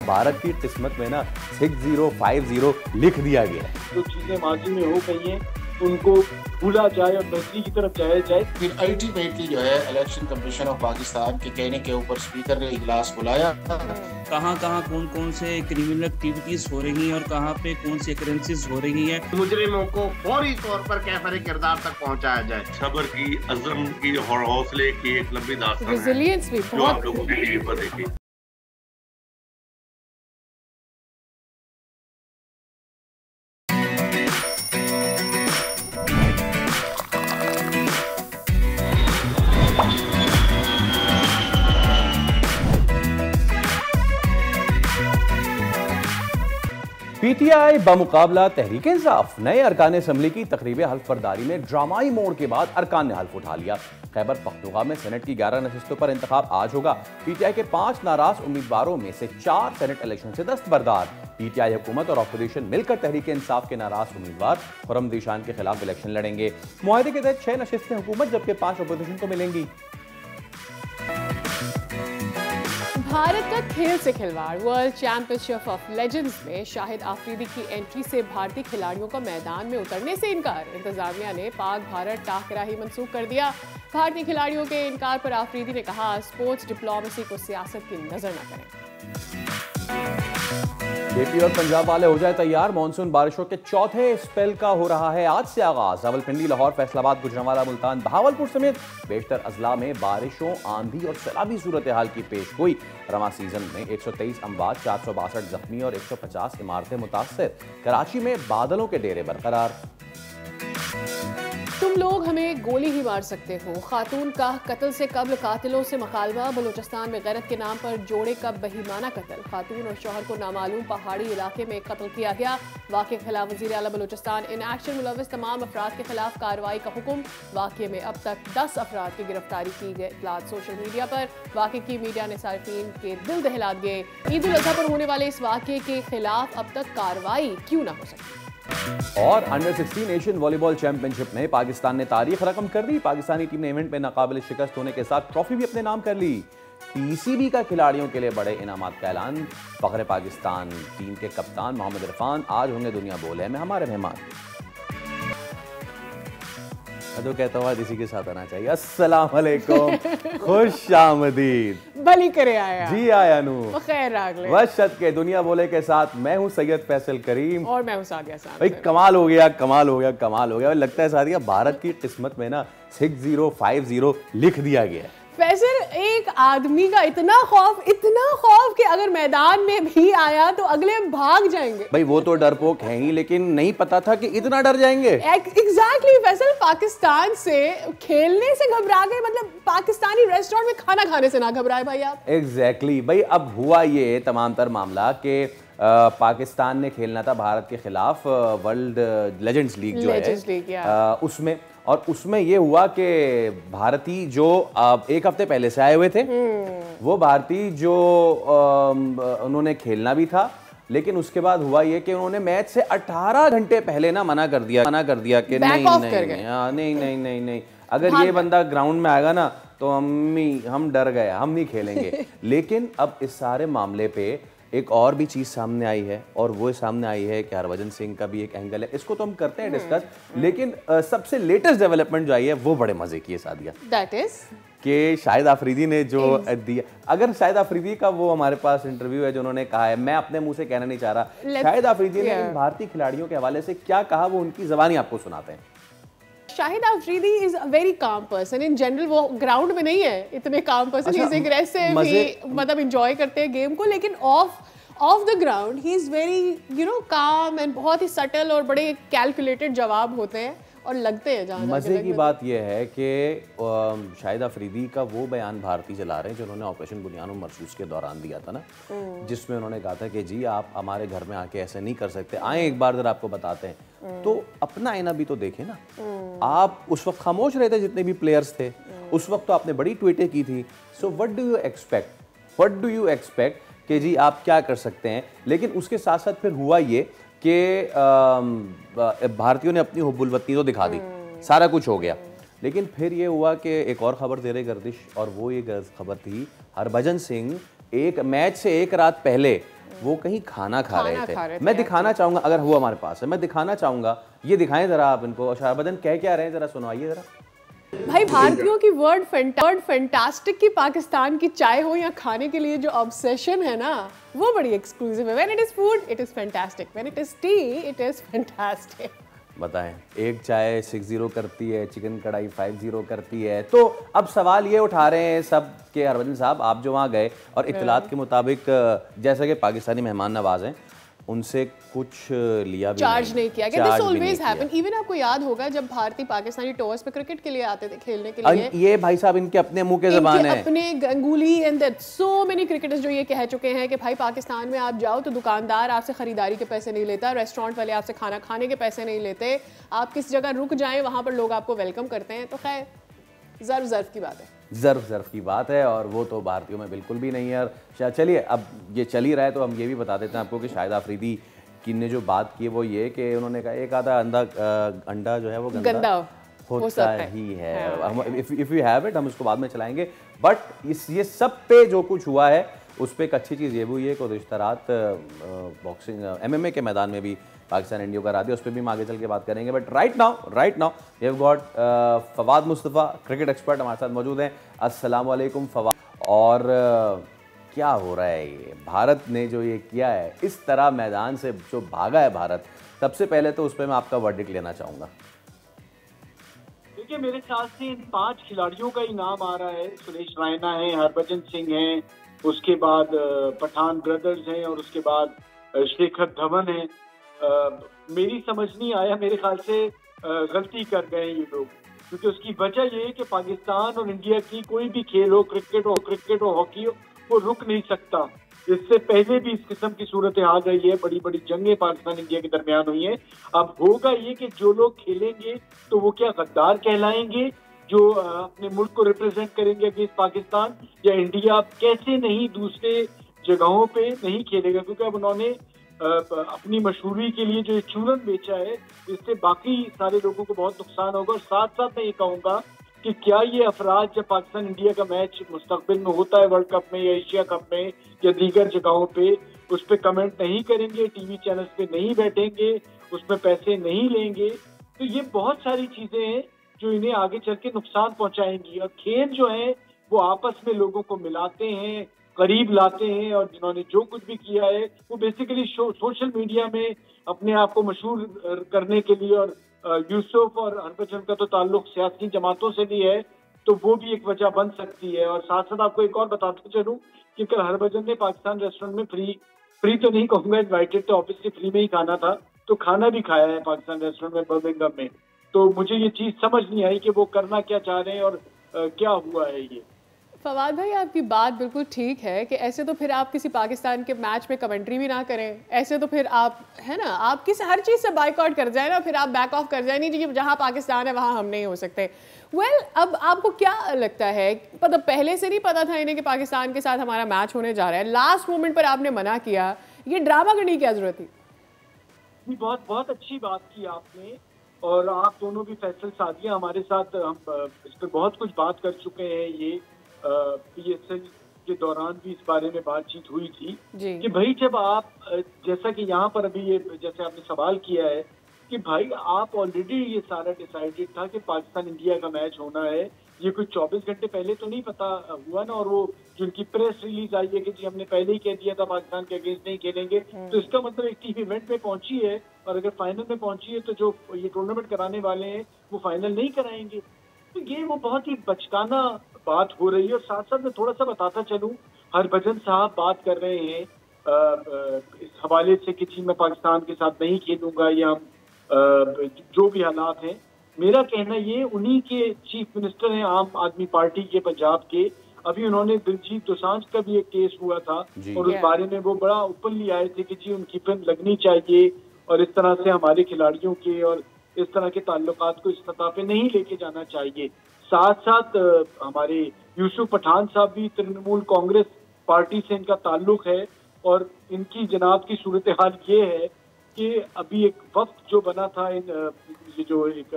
भारत की किस्मत में ना 6050 लिख दिया गया है। जो चीजें माजी में हो गई हैं उनको भूला जाए और बेहतरी की तरफ जाया जाए। फिर अल्टीमेटली जो है इलेक्शन कमीशन ऑफ पाकिस्तान के कहने के ऊपर स्पीकर ने इजलास बुलाया। कहाँ कौन कौन से क्रिमिनल एक्टिविटीज हो रही हैं और कहाँ पे कौन सी अकरेंसेस हो रही हैं। मुजरिमों को फौरी तौर पर कैफरे किरदार तक पहुँचाया जाए। सब्र की, अज़्म की और हौसले की एक लंबी दास्तान है जो आप लोगों के टीवी पर देखी। पीटीआई बमुकाबला तहरीक इंसाफ। नए अरकान असम्बली की तकरीब हल्फ बर्दारी में ड्रामाई मोड़ के बाद अरकान ने हल्फ उठा लिया। खैबर पख्तूनख्वा में सेनेट की 11 नशिस्तों पर इंतखाब आज होगा। पीटीआई के 5 नाराज उम्मीदवारों में से 4 सेनेट इलेक्शन से दस्तबरदार। पीटीआई हुकूमत और अपोजिशन मिलकर तहरीक इंसाफ के नाराज उम्मीदवार खुर्रम दिशान के खिलाफ इलेक्शन लड़ेंगे। मुआहदे के तहत 6 नशिस्तें हुकूमत जबकि 5 अपोजिशन को मिलेंगी। भारत का खेल से खिलवाड़। वर्ल्ड चैंपियनशिप ऑफ लेजेंड्स में शाहिद आफरीदी की एंट्री से भारतीय खिलाड़ियों का मैदान में उतरने से इनकार। इंतजामिया ने पाक भारत टाकरा ही मंसूख कर दिया। भारतीय खिलाड़ियों के इनकार पर आफरीदी ने कहा, स्पोर्ट्स डिप्लोमेसी को सियासत की नजर न करें। एपी और पंजाब वाले हो जाए तैयार। मानसून बारिशों के चौथे स्पेल का हो रहा है आज से आगाज। रावलपिंडी, लाहौर, फैसलाबाद, गुजरांवाला, मुल्तान, बहावलपुर समेत बेशतर अजला में बारिशों, आंधी और सैलाबी सूरत हाल की पेश गोई। रवां सीजन में 123 अमवात, 462 जख्मी और 150 इमारतें मुतासर। कराची में बादलों के डेरे बरकरार। तुम लोग हमें गोली ही मार सकते हो। खातून का कत्ल से कब्ल कातिलों से मुकालमा। बलूचिस्तान में गैरत के नाम पर जोड़े का बहीमाना कत्ल। खातून और शौहर को नामालूम पहाड़ी इलाके में कत्ल किया गया। वाक़े के खिलाफ वज़ीर आला बलूचिस्तान इन एक्शन मुलव्विस तमाम अफराद के खिलाफ कार्रवाई का हुक्म। वाक़े में अब तक 10 अफराद की गिरफ्तारी की गई। इत्तलात सोशल मीडिया पर। वाक़े की मीडिया ने सारिफीन के दिल दहला दिए। ईद उल अज़हा पर होने वाले इस वाक़े के खिलाफ अब तक कार्रवाई क्यों ना हो सकी। और अंडर 16 एशियन वॉलीबॉल चैंपियनशिप में पाकिस्तान ने तारीख रकम कर दी। पाकिस्तानी टीम ने इवेंट में नाकाबिल शिकस्त होने के साथ ट्रॉफी भी अपने नाम कर ली। पीसीबी का खिलाड़ियों के लिए बड़े इनामात का ऐलान। फख्र पाकिस्तान टीम के कप्तान मोहम्मद इरफान आज होंगे दुनिया बोले में हमारे मेहमान। तो कहता हूँ इसी के साथ आना चाहिए। अस्सलाम वालेकुम, खुश आमदीद। भली करे आया जी, आया नू खैर वशत के दुनिया बोले के साथ मैं हूँ सैयद फैसल करीम और मैं हूँ सादिया साहब। भाई कमाल हो गया, कमाल हो गया, कमाल हो गया। लगता है सादिया भारत की किस्मत में ना 6050 लिख दिया गया है। फैसल, एक आदमी का इतना खौफ कि अगर मैदान में भी आया तो अगले भाग जाएंगे। भाई वो तो डरपोक है ही, लेकिन नहीं पता था कि इतना डर जाएंगे। एग्जैक्टली फैसल, पाकिस्तान से खेलने से घबरा गए, मतलब पाकिस्तानी रेस्टोरेंट में खाना खाने से ना घबराए भाई आप। एग्जैक्टली भाई, अब हुआ ये तमाम तर मामला कि पाकिस्तान ने खेलना था भारत के खिलाफ वर्ल्ड लेजेंड्स लीग जो है उसमें, और उसमें ये हुआ कि भारतीय जो एक हफ्ते पहले से आए हुए थे, वो भारतीय जो उन्होंने खेलना भी था, लेकिन उसके बाद हुआ ये कि उन्होंने मैच से 18 घंटे पहले ना मना कर दिया कि नहीं, अगर ये बंदा ग्राउंड में आएगा ना तो हम डर गए, हम नहीं खेलेंगे। लेकिन अब इस सारे मामले पे एक और भी चीज सामने आई है, और वो सामने आई है कि हरभजन सिंह का भी एक एंगल है। इसको तो हम करते हैं डिस्कस, लेकिन सबसे लेटेस्ट डेवलपमेंट जो आई है वो बड़े मजे की है सादिया। दैट इज कि शाहिद आफरीदी ने जो दिया, अगर शाहिद आफरीदी का वो हमारे पास इंटरव्यू है जो उन्होंने कहा है, मैं अपने मुंह से कहना नहीं चाह रहा, शाहिद आफरीदी ने इन भारतीय खिलाड़ियों के हवाले से क्या कहा, वो उनकी ज़बानी आपको सुनाते हैं। Shahid Afridi is a very calm person in general. वो ग्राउंड में नहीं है इतने calm person, he is aggressive, he मतलब एंजॉय करते हैं गेम को, लेकिन off the ground he is very calm and बहुत ही सटल और बड़े कैलकुलेटेड जवाब होते हैं और लगते हैं जहाँ। मजे की बात यह है कि शाहिद अफरीदी का वो बयान भारतीय चला रहे हैं जो उन्होंने ऑपरेशन बुनियान मरसूस के दौरान दिया था ना, जिसमें उन्होंने कहा था कि जी आप हमारे घर में आके ऐसे नहीं कर सकते, आए एक बार जरा आपको बताते हैं। तो अपना आईना भी तो देखें ना। आप उस वक्त खामोश रहे थे, जितने भी प्लेयर्स थे उस वक्त तो आपने बड़ी ट्वीटें की थी। So what do you expect कि जी आप क्या कर सकते हैं। लेकिन उसके साथ साथ फिर हुआ ये कि भारतीयों ने अपनी हुब्बुल-वतनी तो दिखा दी, सारा कुछ हो गया, लेकिन फिर ये हुआ कि एक और खबर दे रहे गर्दिश, और वो ये खबर थी हरभजन सिंह एक मैच से एक रात पहले वो कहीं खाना खा रहे थे। मैं दिखाना चाहूंगा, अगर वो हमारे पास है, मैं दिखाना चाहूंगा, ये दिखाएं जरा आप इनको। और शहाबदन कह क्या रहे हैं जरा सुनवाइए जरा। भाई भारतीयों की वर्ड फैंटास्टिक की पाकिस्तान की चाय हो या खाने के लिए जो ऑब्सेशन है ना, वो बड़ी एक्सक्लूसिव है। When it is food it is fantastic, when it is T it is fantastic. बताएं, एक चाय 60 करती है, चिकन कढ़ाई 50 करती है। तो अब सवाल ये उठा रहे हैं सब के हरभजन साहब, आप जो वहाँ गए और इत्तलात के मुताबिक जैसे कि पाकिस्तानी मेहमान नवाज हैं, उनसे कुछ लिया भी चार्ज नहीं किया गया। This always happen. इवन आपको याद होगा जब भारतीय पाकिस्तानी टूर्स पे क्रिकेट के लिए आते थे खेलने के लिए, ये भाई साहब इनके अपने मुंह के ज़बान है, अपने गंगूली एंड सो मेनी क्रिकेटर्स जो ये कह चुके हैं कि भाई पाकिस्तान में आप जाओ तो दुकानदार आपसे खरीदारी के पैसे नहीं लेता, रेस्टोरेंट वाले आपसे खाना खाने के पैसे नहीं लेते, आप किस जगह रुक जाएं वहां पर लोग आपको वेलकम करते हैं। तो खैर ज़र्फ की बात है, ज़र्फ की बात है, और वो तो भारतीयों में बिल्कुल भी नहीं है। और चलिए अब ये चल ही रहा है तो हम ये भी बता देते हैं आपको कि शाहिद आफरीदी की ने जो बात की वो ये कि उन्होंने कहा एक आधा अंडा जो है वो गंदा होता ही है। इफ यू हैव इट, हम उसको बाद में चलाएंगे। बट ये सब पे जो कुछ हुआ है उस पर एक अच्छी चीज़ ये हुई है कि गुज़िश्ता रात बॉक्सिंग MMA के मैदान में भी पाकिस्तान इंडिया का रात है, उस पर भी हम आगे चल के बात करेंगे। But right now we have got Fawad Mustafa, cricket expert हमारे साथ मौजूद हैं। अस्सलाम वालेकुम फवाद। और क्या हो रहा है ये, भारत ने जो ये किया है, इस तरह मैदान से जो भागा है भारत, सबसे पहले तो उस पर मैं आपका वर्डिक्ट लेना चाहूँगा। देखिए मेरे ख्याल से इन 5 खिलाड़ियों का ही नाम आ रहा है। सुरेश रैना है, हरभजन सिंह हैं, उसके बाद पठान ब्रदर्स हैं, और उसके बाद शेखर धवन है। मेरी समझ नहीं आया, मेरे ख्याल से गलती कर गए ये लोग, क्योंकि उसकी वजह ये है कि पाकिस्तान और इंडिया की कोई भी खेल हो, क्रिकेट हो हॉकी हो, वो रुक नहीं सकता। इससे पहले भी इस किस्म की सूरत हाल रही है, बड़ी बड़ी जंगें पाकिस्तान इंडिया के दरमियान हुई हैं। अब होगा ये कि जो लोग खेलेंगे तो वो क्या गद्दार कहलाएंगे जो अपने मुल्क को रिप्रेजेंट करेंगे अगेंस्ट पाकिस्तान, या इंडिया कैसे नहीं दूसरे जगहों पे नहीं खेलेगा, क्योंकि अब उन्होंने अपनी मशहूरी के लिए जो चूरन बेचा है, इससे बाकी सारे लोगों को बहुत नुकसान होगा। और साथ साथ मैं ये कहूँगा कि क्या ये अफराद जब पाकिस्तान इंडिया का मैच मुस्तकबिल में होता है, वर्ल्ड कप में या एशिया कप में या दीगर जगहों पे, उस पर कमेंट नहीं करेंगे, टीवी चैनल्स पे नहीं बैठेंगे, उसमें पैसे नहीं लेंगे, तो ये बहुत सारी चीजें हैं जो इन्हें आगे चल के नुकसान पहुंचाएंगी। और खेल जो है वो आपस में लोगों को मिलाते हैं, करीब लाते हैं, और जिन्होंने जो कुछ भी किया है वो बेसिकली सोशल मीडिया में अपने आप को मशहूर करने के लिए, और यूसुफ और हरभजन का तो ताल्लुक सियासी जमातों से भी है, तो वो भी एक वजह बन सकती है। और साथ साथ आपको एक और बताते चलूं कि कल हरभजन ने पाकिस्तान रेस्टोरेंट में फ्री तो नहीं कहूँगा, इनवाइटेड तो ऑब्वियसली फ्री में ही खाना था, तो खाना भी खाया है पाकिस्तान रेस्टोरेंट में बर्मिंघम में। तो मुझे ये चीज़ समझ नहीं आई कि वो करना क्या चाह रहे हैं और क्या हुआ है ये। फवाद भाई आपकी बात बिल्कुल ठीक है कि ऐसे तो फिर आप किसी पाकिस्तान के मैच में कमेंट्री भी ना करें, ऐसे तो फिर आप है ना, आप किसी हर चीज़ से बाइकआउट कर जाए ना, फिर आप बैक ऑफ कर जाए, नहीं जी जहाँ पाकिस्तान है वहाँ हम नहीं हो सकते। अब आपको क्या लगता है, मतलब पहले से नहीं पता था इन्हें कि पाकिस्तान के साथ हमारा मैच होने जा रहा है, लास्ट मोमेंट पर आपने मना किया, ये ड्रामा करने की क्या जरूरत थी? बहुत अच्छी बात की आपने, और आप दोनों भी फैसल सादिया हमारे साथ, हम इस पर बहुत कुछ बात कर चुके हैं। ये PSL के दौरान भी इस बारे में बातचीत हुई थी कि भाई जब आप, जैसा कि यहाँ पर अभी ये जैसे आपने सवाल किया है कि भाई आप ऑलरेडी ये सारा डिसाइडेड था कि पाकिस्तान इंडिया का मैच होना है, ये कुछ 24 घंटे पहले तो नहीं पता हुआ ना, और वो जिनकी प्रेस रिलीज आई है कि जी हमने पहले ही कह दिया था पाकिस्तान के अगेंस्ट नहीं खेलेंगे, तो इसका मतलब एक टीम इवेंट में पहुंची है, और अगर फाइनल में पहुंची है तो जो ये टूर्नामेंट कराने वाले हैं वो फाइनल नहीं कराएंगे। तो ये वो बहुत ही बचकाना बात हो रही है। और साथ साथ मैं थोड़ा सा बताता चलूं, हरभजन साहब बात कर रहे हैं इस हवाले से कि मैं पाकिस्तान के साथ नहीं खेलूंगा, या जो भी हालात हैं। मेरा कहना ये, उन्हीं के चीफ मिनिस्टर हैं आम आदमी पार्टी के पंजाब के, अभी उन्होंने दिलजीत दोसांझ का भी एक केस हुआ था, और उस बारे में वो बड़ा ओपनली आए थे कि जी उनकी फिल्म लगनी चाहिए, और इस तरह से हमारे खिलाड़ियों के और इस तरह के ताल्लुकात को इस सतह पे नहीं लेके जाना चाहिए। साथ साथ हमारे यूसुफ पठान साहब भी तृणमूल कांग्रेस पार्टी से इनका ताल्लुक है, और इनकी जनाब की सूरत हाल ये है कि अभी एक वक्त जो बना था, ये जो एक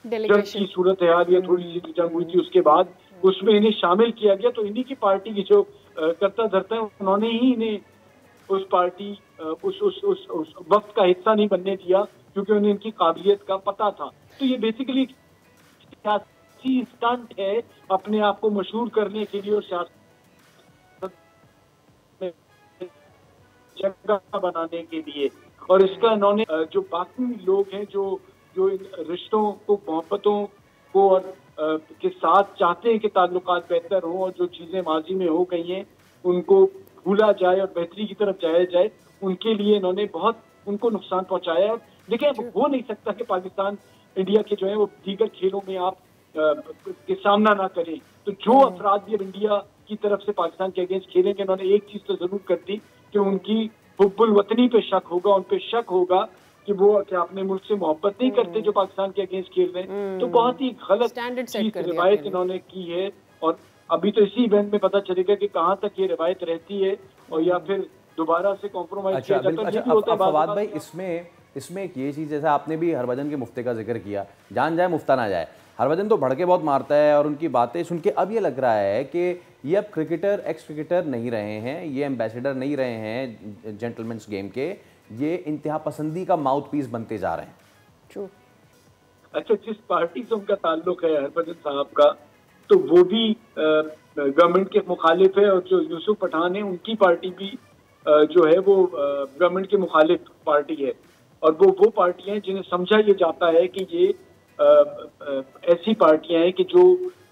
जंग की सूरत हाल या थोड़ी सी जंग हुई थी उसके बाद, उसमें इन्हें शामिल किया गया। तो इन्हीं की पार्टी की जो करता धरता है, उन्होंने ही इन्हें उस पार्टी उस वक्त का हिस्सा नहीं बनने दिया, क्योंकि उन्हें इनकी काबिलियत का पता था। तो ये बेसिकली सियासी स्टंट है अपने आप को मशहूर करने के लिए और सियासत में जगह बनाने के लिए। और इसका इन्होंने जो बाकी लोग हैं जो इन रिश्तों को, मोहब्बतों को और के साथ चाहते हैं कि ताल्लुकात बेहतर हो और जो चीजें माजी में हो गई हैं उनको भूला जाए और बेहतरी की तरफ जाया जाए, उनके लिए इन्होंने बहुत उनको नुकसान पहुंचाया है। देखिए, अब हो नहीं सकता कि पाकिस्तान इंडिया के जो है वो दीगर खेलों में आप के सामना ना करें। तो जो अफराद भी अब इंडिया की तरफ से पाकिस्तान के अगेंस्ट खेलेंगे, उन्होंने एक चीज तो जरूर कर दी कि उनकी हुब्बुल वतनी पे शक होगा, उन पे शक होगा कि वो क्या अपने मुल्क से मोहब्बत नहीं करते जो पाकिस्तान के अगेंस्ट खेल रहे हैं। तो बहुत ही गलत चीज रिवायत इन्होंने की है और अभी तो इसी इवेंट में पता चलेगा कि कहाँ तक ये रिवायत रहती है और या फिर दोबारा से कॉम्प्रोमाइज किया जाता है। फवाद भाई, इसमें एक ये चीज़, जैसा आपने भी हरभजन के मुफ्ती का जिक्र किया, जान जाए मुफ्ता ना जाए। हरभजन तो भड़के बहुत मारता है और उनकी बातें सुन के अब ये लग रहा है कि ये अब क्रिकेटर, एक्स क्रिकेटर नहीं रहे हैं, ये एम्बेसडर नहीं रहे हैं जेंटलमैन्स गेम के, ये इंतहा पसंदी का माउथ पीस बनते जा रहे हैं। ट्रू। अच्छा, जिस पार्टी से उनका ताल्लुक है हरभजन साहब का, तो वो भी गवर्नमेंट के मुखालिफ है और जो यूसुफ पठान है उनकी पार्टी भी जो है वो गवर्नमेंट के मुखालिफ पार्टी है। और वो पार्टियां हैं जिन्हें समझा ये जाता है कि ये ऐसी पार्टियां हैं कि जो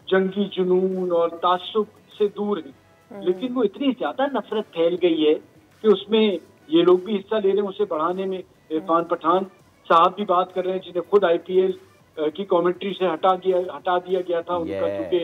जंगी जुनून और तासुब से दूर हैं, लेकिन वो इतनी ज्यादा नफरत फैल गई है कि उसमें ये लोग भी हिस्सा ले रहे हैं उसे बढ़ाने में। इरफान पठान साहब भी बात कर रहे हैं जिन्हें खुद IPL की कमेंट्री से हटा दिया गया था उनका, क्योंकि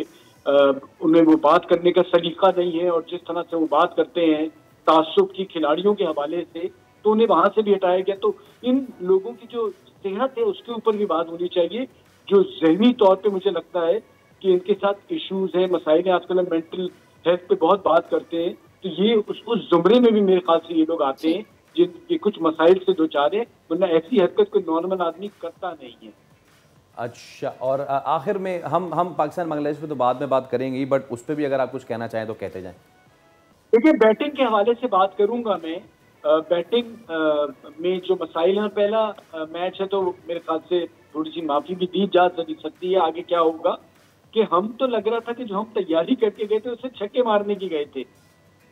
उन्हें वो बात करने का सलीका नहीं है और जिस तरह से वो बात करते हैं तासुब की खिलाड़ियों के हवाले से, तो उन्हें वहां से भी हटाया गया। तो इन लोगों की जो सेहत है उसके ऊपर भी बात होनी चाहिए। जो ज़हनी तौर पे मुझे लगता है कि इनके साथ इश्यूज हैं, मसाइल हैं, आजकल हम मेंटल हेल्थ पे बहुत बात करते हैं, तो ये उस जुमरे में भी मेरे ख्याल से ये लोग आते हैं जिनके कुछ मसाइल से दो चार है, वरना ऐसी हरकत कोई नॉर्मल आदमी करता नहीं है। अच्छा, और आखिर में हम पाकिस्तान बांग्लादेश पे तो बाद में बात करेंगे ही, बट उस पर भी अगर आप कुछ कहना चाहें तो कहते जाएं। देखिए, बैटिंग के हवाले से बात करूंगा मैं। बैटिंग में जो मसाइल है, पहला मैच है तो मेरे ख्याल से थोड़ी सी माफी भी दी जा सकती है। आगे क्या होगा कि हम तो लग रहा था कि जो हम तैयारी करके गए थे उससे छक्के मारने की गए थे।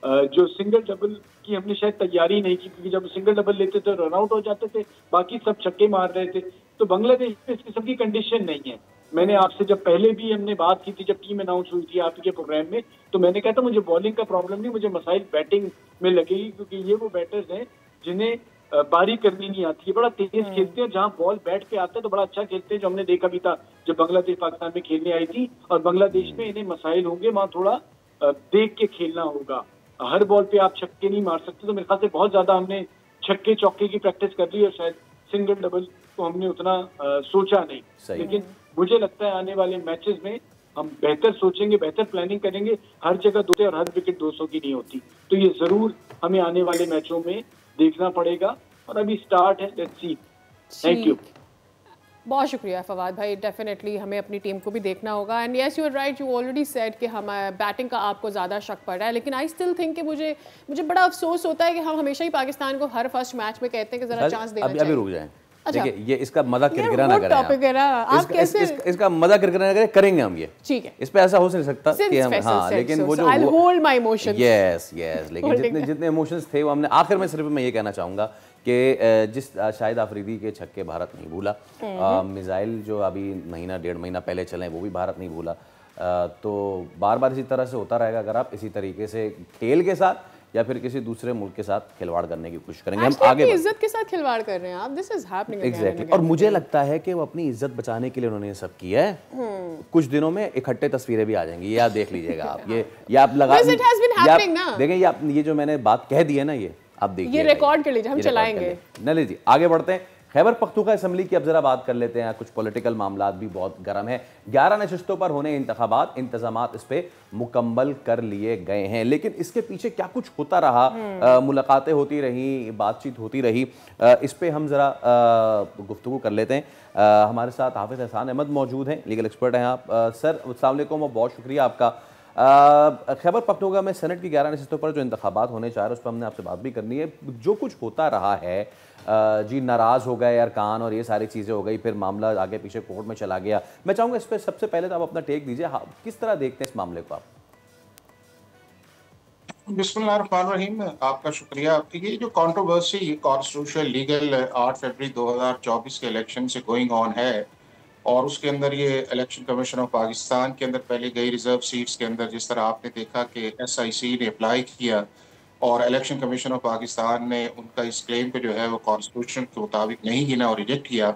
जो सिंगल डबल की हमने शायद तैयारी नहीं की, क्योंकि जब सिंगल डबल लेते थे रन आउट हो जाते थे, बाकी सब छक्के मार रहे थे। तो बांग्लादेश में इस किस्म की कंडीशन नहीं है। मैंने आपसे जब पहले भी हमने बात की थी, जब टीम अनाउंस हुई थी आपके प्रोग्राम में, तो मैंने कहा था मुझे बॉलिंग का प्रॉब्लम नहीं, मुझे मसाइल बैटिंग में लगेगी, क्योंकि ये वो बैटर्स हैं जिन्हें बारी करनी नहीं आती है, बड़ा तेज खेलते हैं, जहाँ बॉल बैट पे आता है तो बड़ा अच्छा खेलते हैं, जो हमने देखा भी था जब बांग्लादेश पाकिस्तान में खेलने आई थी। और बांग्लादेश में इन्हें मसाइल होंगे, वहाँ थोड़ा देख के खेलना होगा। हर बॉल पे आप छक्के नहीं मार सकते। तो मेरे ख्याल से बहुत ज्यादा हमने छक्के चौके की प्रैक्टिस कर ली और शायद सिंगल डबल को हमने उतना सोचा नहीं। लेकिन मुझे लगता है आने वाले मैचेस में हम बेहतर सोचेंगे, बेहतर प्लानिंग करेंगे। हर जगह 200 और हर विकेट 200 की नहीं होती, तो ये जरूर हमें आने वाले मैचों में देखना पड़ेगा। और अभी स्टार्ट है, लेट्स सी। Thank you. बहुत शुक्रिया फवाद भाई। डेफिनेटली हमें अपनी टीम को भी देखना होगा। And yes, you are right, you already said कि हम बैटिंग का आपको ज़्यादा शक पड़ रहा है, लेकिन आई स्टिल थिंक कि मुझे बड़ा अफसोस होता है कि हम हमेशा ही पाकिस्तान को हर फर्स्ट मैच में कहते हैं कि ज़रा चांस देना चाहिए। अभी रुक जाएं। देखिए, ये इसका मजाक किरकिरा ना करें टॉपिक है ना, आप कैसे इसका मजाक किरकिरा ना करें, करेंगे हम ये, ठीक है। इस पे ऐसा हो नहीं सकता कि हम, हाँ, लेकिन वो जो I will hold my emotions, yes, लेकिन जितने इमोशंस थे वो हमने आखिर में सिर्फ मैं ये कहना चाहूंगा कि जिस शाहिद आफरीदी के छक्के भारत नहीं भूला, मिसाइल जो अभी महीना 1.5 महीना पहले चले वो भी भारत नहीं भूला। तो बार बार इसी तरह से होता रहेगा अगर आप इसी तरीके से खेल के साथ या फिर किसी दूसरे मुल्क के साथ खिलवाड़ करने की कोशिश करेंगे। हम आगे इज्जत के साथ खिलवाड़ कर रहे हैं आप। This is happening exactly. और मुझे लगता है कि वो अपनी इज्जत बचाने के लिए उन्होंने ये सब किया है। कुछ दिनों में इकट्ठे तस्वीरें भी आ जाएंगी, ये आप देख लीजिएगा। आप ये आप लगा देखें, ये जो मैंने बात कह दी है ना, ये आप देखिए, ये रिकॉर्ड कर लीजिए, हम चलाएंगे। न लीजिए, आगे बढ़ते हैं। खैबर पख्तूनख्वा असम्बली की अब जरा बात कर लेते हैं। कुछ पॉलिटिकल मामलात भी बहुत गर्म है। 11 नशिस्तों पर होने इंतखाबात, इंतजामात इस पे मुकम्मल कर लिए गए हैं, लेकिन इसके पीछे क्या कुछ होता रहा, मुलाकातें होती रही, बातचीत होती रही, इस पे हम जरा गुफ्तगू कर लेते हैं। हमारे साथ हाफिज एहसान अहमद मौजूद हैं, लीगल एक्सपर्ट हैं आप। सर अस्सलाम वालेकुम और बहुत शुक्रिया आपका। खैबर पख्तूनख्वा में सेनेट की 11 नशिस्तों पर जो इंतखाबात होने चाह रहे हैं उस पर हमने आपसे बात भी करनी है। जो कुछ होता रहा है जी, नाराज़ हो गए अरकान और ये सारी चीज़ें हो गई, फिर मामला आगे पीछे कोर्ट में चला गया। मैं चाहूँगा इस पर सबसे पहले तो आप अपना टेक दीजिए, किस तरह देखते हैं इस मामले को आप? बिस्मिल्लाहिर्रहमानिर्रहीम, आपका शुक्रिया। ये जो कंट्रोवर्सी कॉन्स्टिट्यूशनल लीगल 8 फरवरी 2024 के इलेक्शन से गोइंग ऑन है और उसके अंदर ये इलेक्शन कमीशन ऑफ पाकिस्तान के अंदर पहले गई रिजर्व सीट्स के अंदर जिस तरह आपने देखा कि SIC ने अप्लाई किया और इलेक्शन कमीशन ऑफ पाकिस्तान ने उनका इस क्लेम पे जो है वो कॉन्स्टिट्यूशन के मुताबिक नहीं गिना और रिजेक्ट किया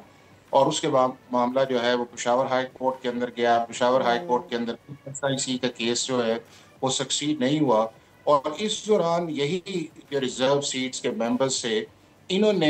और उसके बाद मामला जो है वो पेशावर हाई कोर्ट के अंदर गया। पेशावर हाई कोर्ट के अंदर SIC का केस जो है वो सक्सीड नहीं हुआ और इस दौरान यही जो रिजर्व सीट्स के मेंबर्स से इन्होंने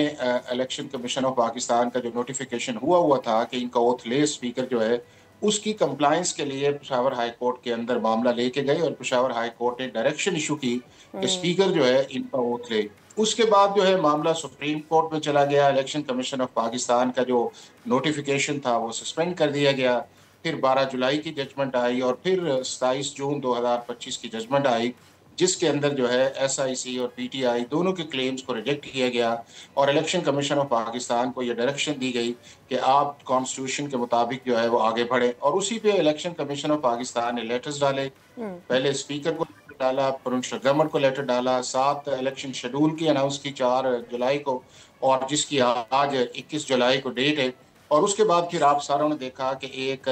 इलेक्शन कमीशन ऑफ पाकिस्तान का जो नोटिफिकेशन हुआ था कि इनका ओथ ले स्पीकर जो है उसकी कंप्लायंस के लिए पेशावर हाई कोर्ट के अंदर मामला लेके गए और पेशावर हाई कोर्ट ने डायरेक्शन इशू की कि स्पीकर जो है इनका ओथ ले। उसके बाद जो है मामला सुप्रीम कोर्ट में चला गया। इलेक्शन कमीशन ऑफ पाकिस्तान का जो नोटिफिकेशन था वो सस्पेंड कर दिया गया। फिर 12 जुलाई की जजमेंट आई और फिर 27 जून 2025 की जजमेंट आई जिसके अंदर जो है SIC और PTI दोनों के क्लेम्स को रिजेक्ट किया गया और इलेक्शन कमीशन ऑफ पाकिस्तान को ये डायरेक्शन दी गई कि आप कॉन्स्टिट्यूशन के मुताबिक जो है वो आगे बढ़े। और उसी पे इलेक्शन कमीशन ऑफ पाकिस्तान ने लेटर्स डाले, पहले स्पीकर को लेटर डाला, प्रोविंशियल गवर्नमेंट को लेटर डाला, 7 इलेक्शन शेड्यूल की अनाउंस की 4 जुलाई को और जिसकी आज 21 जुलाई को डेट है। और उसके बाद फिर आप सारों ने देखा कि एक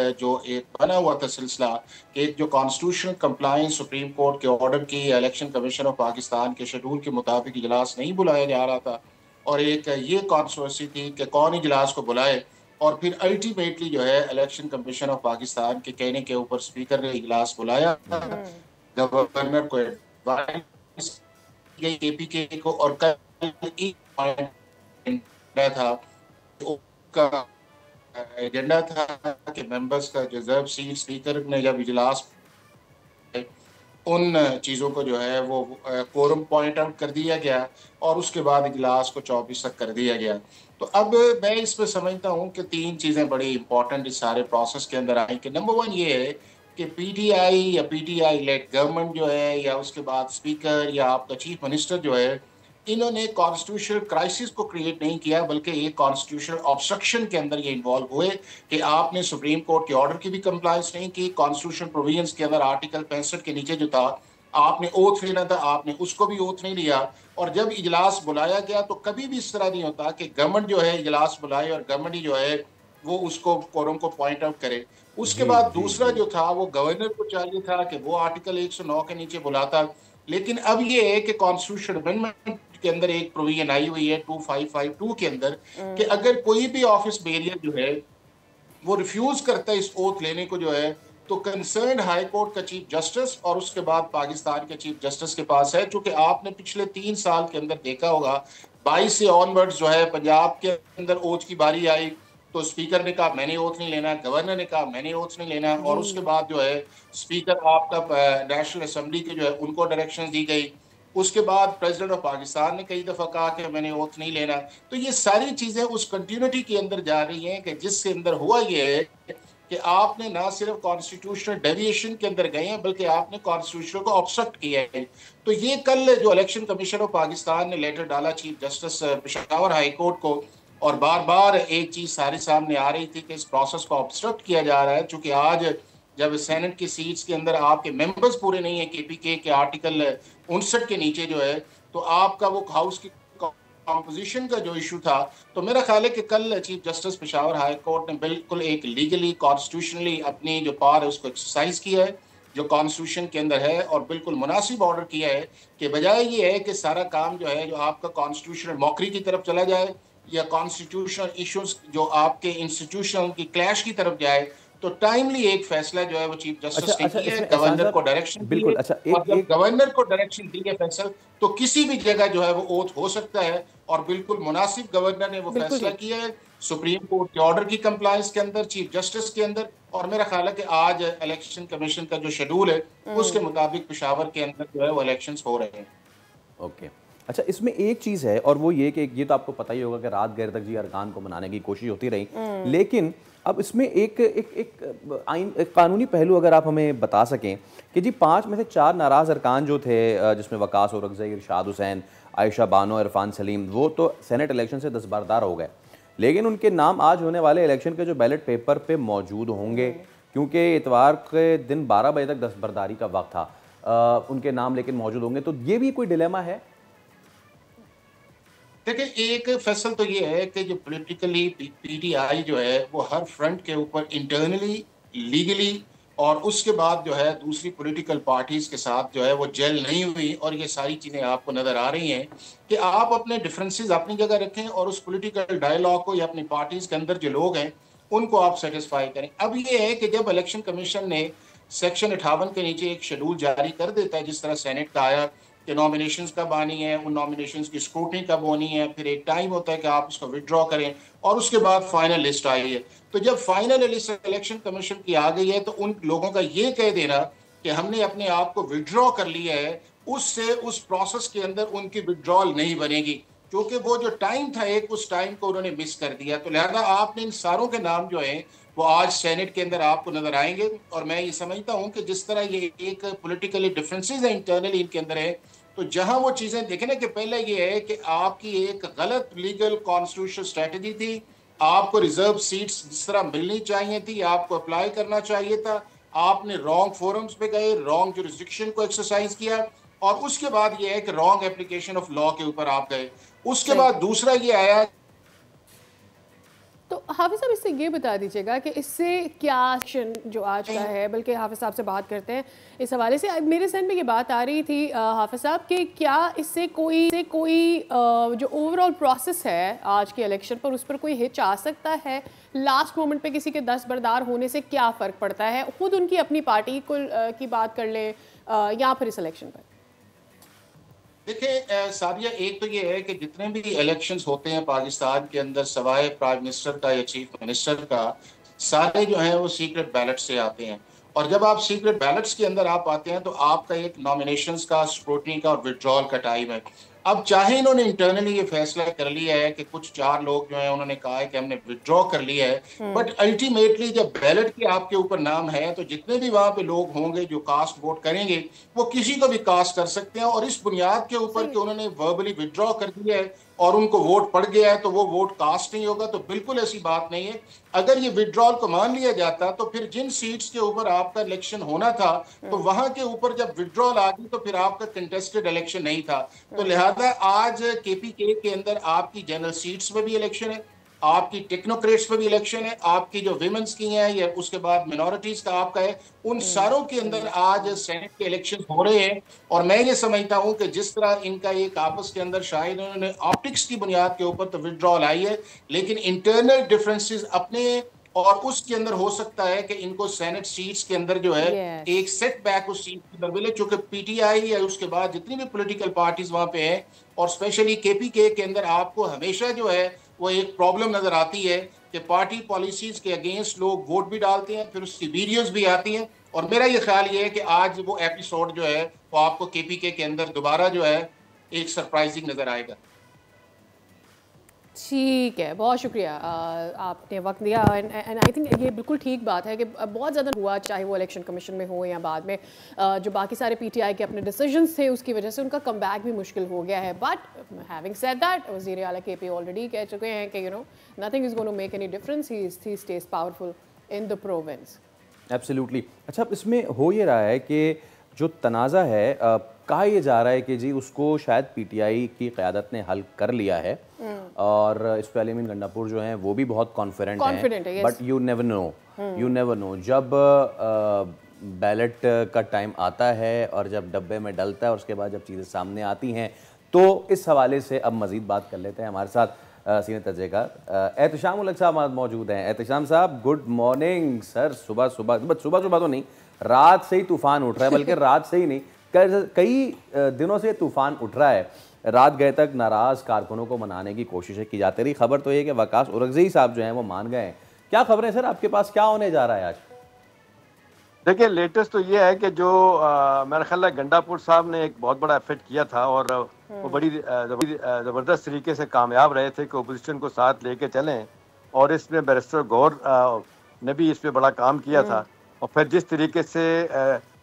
बना हुआ था सिलसिला, एक जो कॉन्स्टिट्यूशनल कंप्लायंस सुप्रीम कोर्ट के ऑर्डर की इलेक्शन कमीशन ऑफ पाकिस्तान के शेड्यूल के मुताबिक इजलास नहीं बुलाया जा रहा था और एक ये कॉन्ट्रोवर्सी थी कि कौन इजलास को बुलाए और फिर अल्टीमेटली जो है इलेक्शन कमीशन ऑफ पाकिस्तान के कहने के ऊपर स्पीकर ने इजलास बुलाया, गवर्नर को एडवाइस KPK को और कल था एजेंडा था कि मेंबर्स का रिजर्व सीट स्पीकर ने जब इजलास उन चीज़ों को जो है वो कोरम पॉइंट आउट कर दिया गया और उसके बाद इजलास को 24 तक कर दिया गया। तो अब मैं इस पर समझता हूँ कि 3 चीज़ें बड़ी इंपॉर्टेंट इस सारे प्रोसेस के अंदर आई कि नंबर 1 ये है कि PTI या PTI लेड गवर्नमेंट जो है या उसके बाद स्पीकर या आपका चीफ मिनिस्टर जो है इन्होंने कॉन्स्टिट्यूशनल क्राइसिस को क्रिएट नहीं किया बल्कि एक कॉन्स्टिट्यूशनल ऑब्स्ट्रक्शन के अंदर ये इन्वॉल्व हुए कि आपने सुप्रीम कोर्ट के ऑर्डर की भी कंप्लायंस नहीं की। कॉन्स्टिट्यूशनल प्रोविजंस के अंदर आर्टिकल 65 के नीचे जो था आपने ओथ लेना था, आपने उसको भी ओथ नहीं लिया और जब इजलास बुलाया गया तो कभी भी इस तरह नहीं होता कि गवर्नमेंट जो है इजलास बुलाए और गवर्नमेंट ही जो है वो उसको कोरम को पॉइंट आउट करे। उसके बाद दूसरा जो था वो गवर्नर को चाहिए था कि वो आर्टिकल 109 के नीचे बुलाता, लेकिन अब ये है कि कॉन्स्टिट्यूशन अमेंडमेंट के अंदर एक प्रोविजन आई हुई है 2552 के अंदर कि अगर कोई भी ऑफिस बेरियर जो है वो रिफ्यूज करता है इस ओथ लेने को जो है तो कंसर्न हाई कोर्ट का चीफ जस्टिस और उसके बाद पाकिस्तान के चीफ जस्टिस के पास है। चूंकि आपने पिछले 3 साल के अंदर देखा होगा 22 से ऑनवर्ड्स जो है पंजाब के अंदर ओथ की बारी आई तो स्पीकर ने कहा मैंने ओथ नहीं लेना, गवर्नर ने कहा मैंने ओथ नहीं लेना और उसके बाद जो है स्पीकर आपका नेशनल असेंबली के जो है उनको डायरेक्शन दी गई। उसके बाद प्रेसिडेंट ऑफ पाकिस्तान ने कई दफ़ा कहा कि मैंने ओथ नहीं लेना। तो ये सारी चीज़ें उस कंटिन्यूटी के अंदर जा रही हैं कि जिसके अंदर हुआ ये है कि आपने ना सिर्फ कॉन्स्टिट्यूशनल डेविएशन के अंदर गए हैं बल्कि आपने कॉन्स्टिट्यूशन को ऑब्स्ट्रक्ट किया है। तो ये कल जो इलेक्शन कमीशन ऑफ पाकिस्तान ने लेटर डाला chief justice Peshawar high court को और बार बार एक चीज़ सारे सामने आ रही थी कि इस प्रोसेस को ऑब्स्ट्रक्ट किया जा रहा है। चूँकि आज जब सेनेट की सीट्स के अंदर आपके मेंबर्स पूरे नहीं है KPK के आर्टिकल 59 के नीचे जो है तो आपका वो हाउस की कॉम्पोजिशन का जो इशू था तो मेरा ख्याल है कि कल chief justice Peshawar high court ने बिल्कुल एक लीगली कॉन्स्टिट्यूशनली अपनी जो पावर है उसको एक्सरसाइज किया है जो कॉन्स्टिट्यूशन के अंदर है और बिल्कुल मुनासिब ऑर्डर किया है कि बजाय ये है कि सारा काम जो है जो आपका कॉन्स्टिट्यूशनल मौकरी की तरफ चला जाए या कॉन्स्टिट्यूशनल इश्यूज जो आपके इंस्टीट्यूशनल की क्लैश की तरफ जाए तो टाइमली एक फैसला जो है वो चीफ जस्टिस ने किया है, गवर्नर को डायरेक्शन बिल्कुल गवर्नर को डायरेक्शन दी है फैसला तो किसी भी जगह जो है वो ओथ हो सकता है और बिल्कुल मुनासिब गवर्नर ने वो फैसला किया है सुप्रीम कोर्ट के ऑर्डर की कंप्लायंस के अंदर चीफ जस्टिस के अंदर। और मेरा ख्याल है कि आज इलेक्शन कमीशन का जो शेड्यूल है उसके मुताबिक पेशावर के अंदर जो है वो इलेक्शंस हो रहे हैं। ओके अच्छा, इसमें एक चीज़ है और वो ये कि ये तो आपको पता ही होगा कि रात गैर तक जी अरकान को मनाने की कोशिश होती रही, लेकिन अब इसमें एक कानूनी पहलू अगर आप हमें बता सकें कि जी 5 में से 4 नाराज़ अरकान जो थे, जिसमें वकास औरंगज़ई, इरशाद हुसैन, आयशा बानो, इरफान सलीम, वो तो सेनेट इलेक्शन से दस्तबरदार हो गए, लेकिन उनके नाम आज होने वाले इलेक्शन के जो बैलेट पेपर पे मौजूद होंगे, क्योंकि इतवार के दिन 12 बजे तक दस्तबरदारी का वक्त था, उनके नाम लेकिन मौजूद होंगे, तो ये भी कोई डिलेमा है? देखिए, एक फैसल तो ये है कि जो पॉलिटिकली पीटीआई जो है वो हर फ्रंट के ऊपर इंटरनली, लीगली और उसके बाद जो है दूसरी पॉलिटिकल पार्टीज के साथ जो है वो जेल नहीं हुई, और ये सारी चीज़ें आपको नज़र आ रही हैं कि आप अपने डिफरेंसेस अपनी जगह रखें और उस पॉलिटिकल डायलॉग को या अपनी पार्टीज के अंदर जो लोग हैं उनको आप सेटिस्फाई करें। अब ये है कि जब इलेक्शन कमीशन ने सेक्शन 58 के नीचे एक शेड्यूल जारी कर देता है, जिस तरह सेनेट का आया कि नॉमिनेशंस कब आनी है, उन नॉमिनेशंस की स्क्रूटनी कब होनी है, फिर एक टाइम होता है कि आप उसको विड्रॉ करें, और उसके बाद फाइनल लिस्ट आई है। तो जब फाइनल लिस्ट इलेक्शन कमीशन की आ गई है तो उन लोगों का ये कह देना कि हमने अपने आप को विड्रॉ कर लिया है, उससे उस प्रोसेस के अंदर उनकी विड्रॉल नहीं बनेगी, क्योंकि वो जो टाइम था एक, उस टाइम को उन्होंने मिस कर दिया। तो लिहाजा आपने इन सारों के नाम जो है वो आज सेनेट के अंदर आपको नजर आएंगे, और मैं ये समझता हूं कि जिस तरह ये एक पॉलिटिकली डिफरेंसेस है इंटरनली इनके अंदर है, तो जहां वो चीजें देखें ना कि पहले ये है कि आपकी एक गलत लीगल कॉन्स्टिट्यूशनल स्ट्रेटजी थी, आपको रिजर्व सीट्स जिस तरह मिलनी चाहिए थी आपको अप्लाई करना चाहिए था, आपने रॉन्ग फोरम्स पे गए, रॉन्ग जुरिस्डिक्शन को एक्सरसाइज किया, और उसके बाद ये है कि रॉन्ग एप्लीकेशन ऑफ लॉ के ऊपर आप गए। उसके बाद दूसरा ये आया। तो हाफिज साहब इससे ये बता दीजिएगा कि इससे क्या एक्शन जो आज का है, बल्कि हाफिज साहब से बात करते हैं इस हवाले से। मेरे जहन में ये बात आ रही थी हाफिज साहब कि क्या इससे कोई जो ओवरऑल प्रोसेस है आज के इलेक्शन पर, उस पर कोई हिच आ सकता है? लास्ट मोमेंट पे किसी के दस्तबरदार होने से क्या फ़र्क पड़ता है? खुद उनकी अपनी पार्टी की बात कर ले या फिर इस इलेक्शन पर? देखिए सादिया, एक तो ये है कि जितने भी इलेक्शंस होते हैं पाकिस्तान के अंदर सवाए प्राइम मिनिस्टर का या चीफ मिनिस्टर का, सारे जो हैं वो सीक्रेट बैलेट से आते हैं, और जब आप सीक्रेट बैलेट्स के अंदर आप आते हैं तो आपका एक नॉमिनेशंस का, स्क्रूटनी का और विड्रॉल का टाइम है। अब चाहे इन्होंने इंटरनली ये फैसला कर लिया है कि कुछ 4 लोग जो हैं उन्होंने कहा है कि हमने विड्रॉ कर लिया है, बट अल्टीमेटली जब बैलेट के आपके ऊपर नाम है तो जितने भी वहां पे लोग होंगे जो कास्ट वोट करेंगे वो किसी को भी कास्ट कर सकते हैं, और इस बुनियाद के ऊपर कि उन्होंने वर्बली विड्रॉ कर दिया है और उनको वोट पड़ गया है तो वो वोट कास्ट नहीं होगा, तो बिल्कुल ऐसी बात नहीं है। अगर ये विड्रॉल को मान लिया जाता तो फिर जिन सीट्स के ऊपर आपका इलेक्शन होना था तो वहां के ऊपर जब विड्रॉल आ गई तो फिर आपका कंटेस्टेड इलेक्शन नहीं था। तो लिहाजा आज केपीके के अंदर आपकी जनरल सीट्स में भी इलेक्शन है, आपकी टेक्नोक्रेट्स पे भी इलेक्शन है, आपकी जो विमेंस की हैं या उसके बाद मिनॉरिटीज का आपका है, उन सारों के अंदर आज सेनेट के इलेक्शन हो रहे हैं। और मैं ये समझता हूं कि जिस तरह इनका एक आपस के अंदर शायद उन्होंने ऑप्टिक्स की बुनियाद के ऊपर तो विड्रॉल आई है, लेकिन इंटरनल डिफरेंसेस अपने और उसके अंदर हो सकता है कि इनको सेनेट सीट्स के अंदर जो है एक सेटबैक उस सीट के अंदर मिले, चूंकि पीटीआई या उसके बाद जितनी भी पॉलिटिकल पार्टीज वहां पे हैं और स्पेशली केपीके के अंदर आपको हमेशा जो है वो एक प्रॉब्लम नजर आती है कि पार्टी पॉलिसीज के अगेंस्ट लोग वोट भी डालते हैं, फिर उसकी वीडियोस भी आती हैं। और मेरा ये ख्याल ये है कि आज वो एपिसोड जो है वो आपको केपीके के अंदर दोबारा जो है एक सरप्राइजिंग नजर आएगा। ठीक है, बहुत शुक्रिया आपने वक्त दिया। एंड आई थिंक ये बिल्कुल ठीक बात है कि बहुत ज़्यादा हुआ, चाहे वो इलेक्शन कमीशन में हो या बाद में जो बाकी सारे पीटीआई के अपने डिसीजंस थे उसकी वजह से उनका कमबैक भी मुश्किल हो गया है। बट हैविंग सेड दैट, वज़ीर आला केपी ऑलरेडी कह चुके हैं कि nothing is going to make any difference, he stays powerful in the province. Absolutely. अच्छा, इसमें हो ये रहा है कि जो तनाज़ा है कहा यह जा रहा है कि जी उसको शायद पीटीआई की क़यादत ने हल कर लिया है, और इस पर अली अमीन गंडापुर जो हैं वो भी बहुत कॉन्फिडेंट हैं, बट यू नेवर नो जब बैलेट का टाइम आता है और जब डब्बे में डलता है और उसके बाद जब चीज़ें सामने आती हैं, तो इस हवाले से अब मज़ीद बात कर लेते हैं। हमारे साथ सीनियर तजज़ेकार एहतशाम उल हक साहब मौजूद हैं। एहतशाम साहब, गुड मॉर्निंग सर। सुबह तो नहीं, रात से ही तूफ़ान उठ रहा है, बल्कि रात से ही नहीं, कई दिनों से तूफ़ान उठ रहा है। रात गए तक नाराज़ कारकुनों को मनाने की कोशिशें की जाती रही। खबर तो ये कि वकास औरंगज़ई साहब जो हैं वो मान गए हैं। क्या खबरें सर आपके पास, क्या होने जा रहा है आज? देखिए लेटेस्ट तो ये है कि जो मेरा ख्याल है गंडापुर साहब ने एक बहुत बड़ा एफर्ट किया था और वो बड़ी ज़बरदस्त तरीके से कामयाब रहे थे कि ओपोजिशन को साथ लेके चलें और इसमें बैरिस्टर गौर ने भी इस पर बड़ा काम किया था। और फिर जिस तरीके से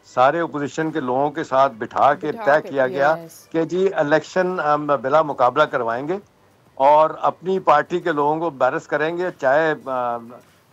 सारे ओपोजिशन के लोगों के साथ बिठा के तय किया गया कि जी इलेक्शन बिला मुकाबला करवाएंगे और अपनी पार्टी के लोगों को बैरस करेंगे, चाहे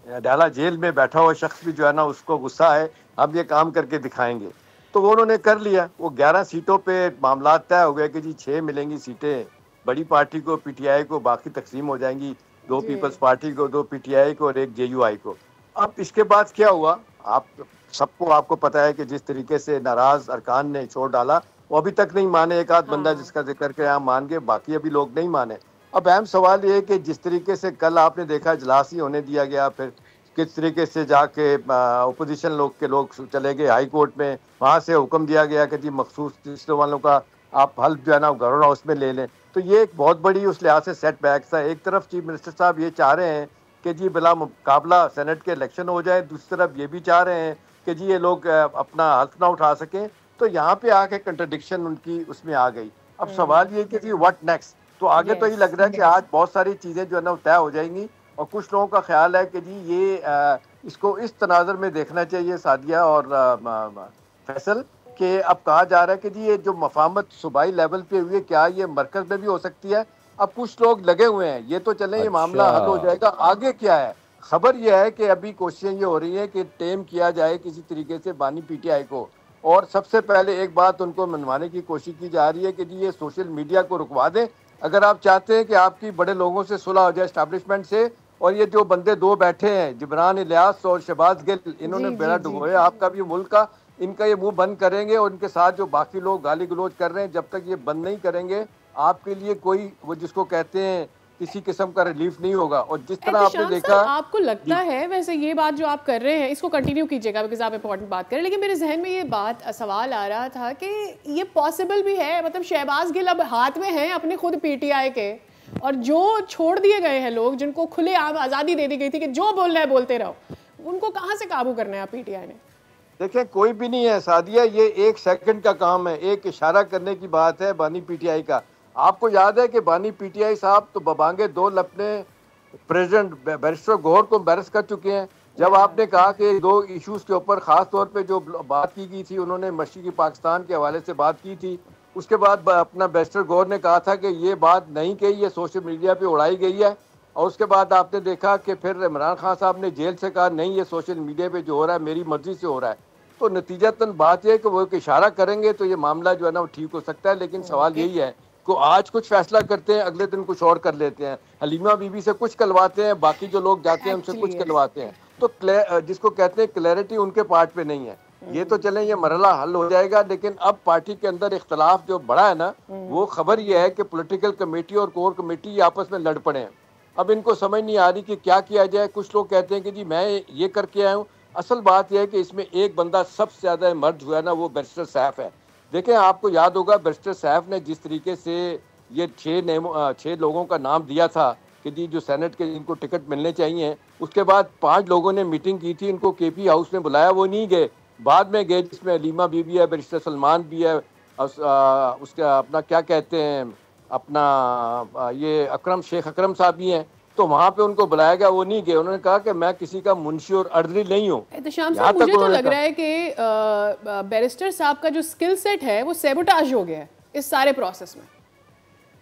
डाला जेल में बैठा हुआ शख्स भी जो है ना उसको गुस्सा है, हम ये काम करके दिखाएंगे। तो वो उन्होंने कर लिया। वो 11 सीटों पे मामला तय हो गया कि जी 6 मिलेंगी सीटें बड़ी पार्टी को, पीटीआई को, बाकी तकसीम हो जाएंगी, 2 पीपल्स पार्टी को, 2 पीटीआई को और 1 जेयूआई को। अब इसके बाद क्या हुआ, आपको पता है कि जिस तरीके से नाराज अरकान ने छोड़ डाला, वो अभी तक नहीं माने। एक आध बंदा जिसका जिक्र के यहाँ मान गए, बाकी अभी लोग नहीं माने। अब अहम सवाल ये है कि जिस तरीके से कल आपने देखा इजलास ही होने दिया गया, फिर किस तरीके से जाके ओपोजिशन लोग चले गए हाई कोर्ट में, वहाँ से हुक्म दिया गया कि जी मखसूस रिश्तों वालों का आप हल्फ जो है ना गवर्नर हाउस में ले लें। तो ये एक बहुत बड़ी उस लिहाज से सेटबैक था। एक तरफ चीफ मिनिस्टर साहब ये चाह रहे हैं कि जी बिला मुकाबला सेनेट के इलेक्शन हो जाए, दूसरी तरफ ये भी चाह रहे हैं कि जी ये लोग अपना हल्फ ना उठा सकें। तो यहाँ पे आके कंट्रडिक्शन उनकी उसमें आ गई। अब सवाल ये कि जी व्हाट नेक्स्ट। तो आगे तो ये लग रहा है कि आज बहुत सारी चीज़ें जो है ना तय हो जाएंगी और कुछ लोगों का ख्याल है कि जी ये इसको इस तनाज़र में देखना चाहिए सादिया और फैसल कि अब कहा जा रहा है कि जी ये जो मफाहमत सूबाई लेवल पे हुई है, क्या ये मरकज़ में भी हो सकती है। अब कुछ लोग लगे हुए हैं, ये तो चले ये मामला हल हो जाएगा, आगे क्या है। खबर यह है कि अभी कोशिशें ये हो रही हैं कि टेम किया जाए किसी तरीके से बानी पीटीआई को, और सबसे पहले एक बात उनको मनवाने की कोशिश की जा रही है कि जी ये सोशल मीडिया को रुकवा दें। अगर आप चाहते हैं कि आपकी बड़े लोगों से सुलह हो जाए एस्टैब्लिशमेंट से, और ये जो बंदे 2 बैठे हैं जिब्रान इलियास और शहबाज गिल, इन्होंने बेड़ा डुबोया आपका भी मुल्क का, इनका ये मुंह बंद करेंगे। और इनके साथ जो बाकी लोग गाली गलौज कर रहे हैं, जब तक ये बंद नहीं करेंगे आपके लिए कोई वो जिसको कहते हैं किसी किस्म का रिलीफ नहीं होगा। और जिस तरह आपने देखा, आपको लगता है वैसे ये बात जो आप कर रहे हैं इसको कंटिन्यू कीजिएगा बिकॉज आप इंपॉर्टेंट बात करें, लेकिन मेरे जहन में ये बात सवाल आ रहा था कि ये पॉसिबल भी है, मतलब शहबाज गिल अब हाथ में हैं अपने खुद पीटीआई के, और जो छोड़ दिए गए हैं लोग जिनको खुलेआम आज़ादी दे दी गई थी कि जो बोलना है बोलते रहो, उनको कहाँ से काबू करना है पीटीआई ने? देखें कोई भी नहीं है सादिया, ये 1 सेकंड का काम है, एक इशारा करने की बात है बानी पीटीआई का। आपको याद है कि बानी पीटीआई साहब तो बबांगे दौल अपने प्रेसिडेंट बैरिस्टर गौर को एम्बैरस कर चुके हैं। जब आपने कहा कि 2 इश्यूज के ऊपर ख़ास तौर पे जो बात की गई थी, उन्होंने मशरिकी पाकिस्तान के हवाले से बात की थी, उसके बाद अपना बैरिस्टर गौर ने कहा था कि ये बात नहीं कही, ये सोशल मीडिया पे उड़ाई गई है। और उसके बाद आपने देखा कि फिर इमरान खान साहब ने जेल से कहा नहीं, ये सोशल मीडिया पे जो हो रहा है मेरी मर्जी से हो रहा है। तो नतीजतन बात यह है कि वो एक इशारा करेंगे तो ये मामला जो है ना वो ठीक हो सकता है। लेकिन सवाल यही है को आज कुछ फैसला करते हैं, अगले दिन कुछ और कर लेते हैं। हलीमा बीबी से कुछ करवाते हैं, बाकी जो लोग जाते हैं उनसे कुछ करवाते हैं। तो जिसको कहते हैं क्लैरिटी उनके पार्ट पे नहीं है। ये तो चले ये मरला हल हो जाएगा, लेकिन अब पार्टी के अंदर इख्तलाफ जो बड़ा है ना, वो खबर ये है कि पॉलिटिकल कमेटी और कोर कमेटी आपस में लड़ पड़े हैं। अब इनको समझ नहीं आ रही कि क्या किया जाए। कुछ लोग कहते हैं कि जी मैं ये करके आया हूँ। असल बात यह है कि इसमें एक बंदा सबसे ज्यादा मर्द हुआ है ना, वो बैरिस्टर सैफ है। देखें आपको याद होगा बैरिस्टर सैफ ने जिस तरीके से ये 6 लोगों का नाम दिया था कि जी जो सेनेट के इनको टिकट मिलने चाहिए, उसके बाद 5 लोगों ने मीटिंग की थी, इनको केपी हाउस में बुलाया, वो नहीं गए, बाद में गए, जिसमें हलीमा बीबी है, बैरिस्टर सलमान भी है, उसका अपना क्या कहते हैं अपना ये शेख अकरम साहब भी हैं। तो वहाँ पे उनको बुलाया गया, वो नहीं गए। उन्होंने कहा कि मैं किसी का मुंशी और अर्दली नहीं हूँ। मुझे तो लग रहा है कि बैरिस्टर साहब का जो स्किल सेट है वो सैबोटाज हो गया है इस सारे प्रोसेस में।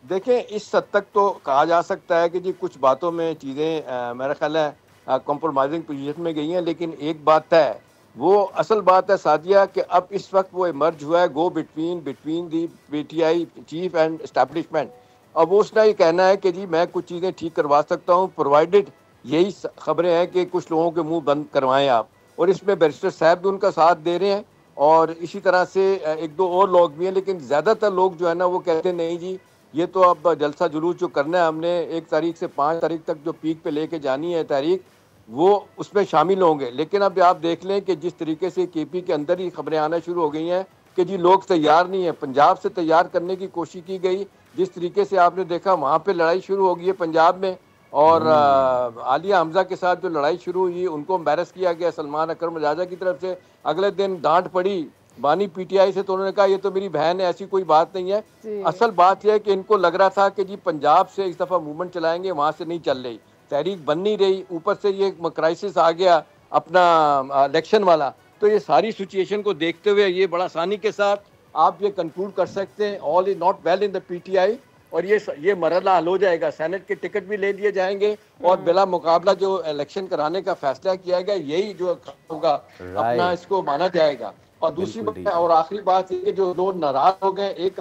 देखें इस हद तक तो कहा जा सकता है कि जी कुछ बातों में चीज़ें मेरा ख्याल है कॉम्प्रोमाइजिंग पोजीशन में गई हैं, लेकिन एक बात है, वो असल बात है सादिया कि अब इस वक्त वो इमर्ज हुआ है go between the PTI chief and establishment. अब वो उसका ये कहना है कि जी मैं कुछ चीज़ें ठीक करवा सकता हूँ, प्रोवाइडेड यही खबरें हैं कि कुछ लोगों के मुंह बंद करवाएं आप। और इसमें बैरिस्टर साहब भी उनका साथ दे रहे हैं और इसी तरह से 1-2 और लोग भी हैं, लेकिन ज़्यादातर लोग जो है ना वो कहते हैं नहीं जी ये तो अब जलसा जुलूस जो करना है हमने 1 तारीख से 5 तारीख तक जो पीक पे लेके जानी है तारीख, वो उसमें शामिल होंगे। लेकिन अब आप देख लें कि जिस तरीके से केपी के अंदर ही खबरें आना शुरू हो गई हैं कि जी लोग तैयार नहीं है। पंजाब से तैयार करने की कोशिश की गई, जिस तरीके से आपने देखा वहाँ पे लड़ाई शुरू हो गई है पंजाब में, और आलिया हमजा के साथ जो लड़ाई शुरू हुई उनको एम्बैरस किया गया सलमान अकरम रजा की तरफ से। अगले दिन डांट पड़ी बानी पीटीआई से, तो उन्होंने कहा ये तो मेरी बहन है, ऐसी कोई बात नहीं है। असल बात यह है कि इनको लग रहा था कि जी पंजाब से इस दफ़ा मूवमेंट चलाएंगे, वहाँ से नहीं चल रही, तहरीक बन नहीं रही, ऊपर से ये क्राइसिस आ गया अपना इलेक्शन वाला। तो ये सारी सिचुएशन को देखते हुए ये बड़ा आसानी के साथ आप ये कंक्लूड कर सकते हैं all is not well in the PTI, और ये मरहला हल हो जाएगा। सेनेट के टिकट भी ले लिए जाएंगे और बिला मुकाबला जो इलेक्शन कराने का फैसला किया गया यही जो होगा अपना इसको माना जाएगा। और दूसरी बात और आखिरी बात ये कि जो लोग नाराज हो गए एक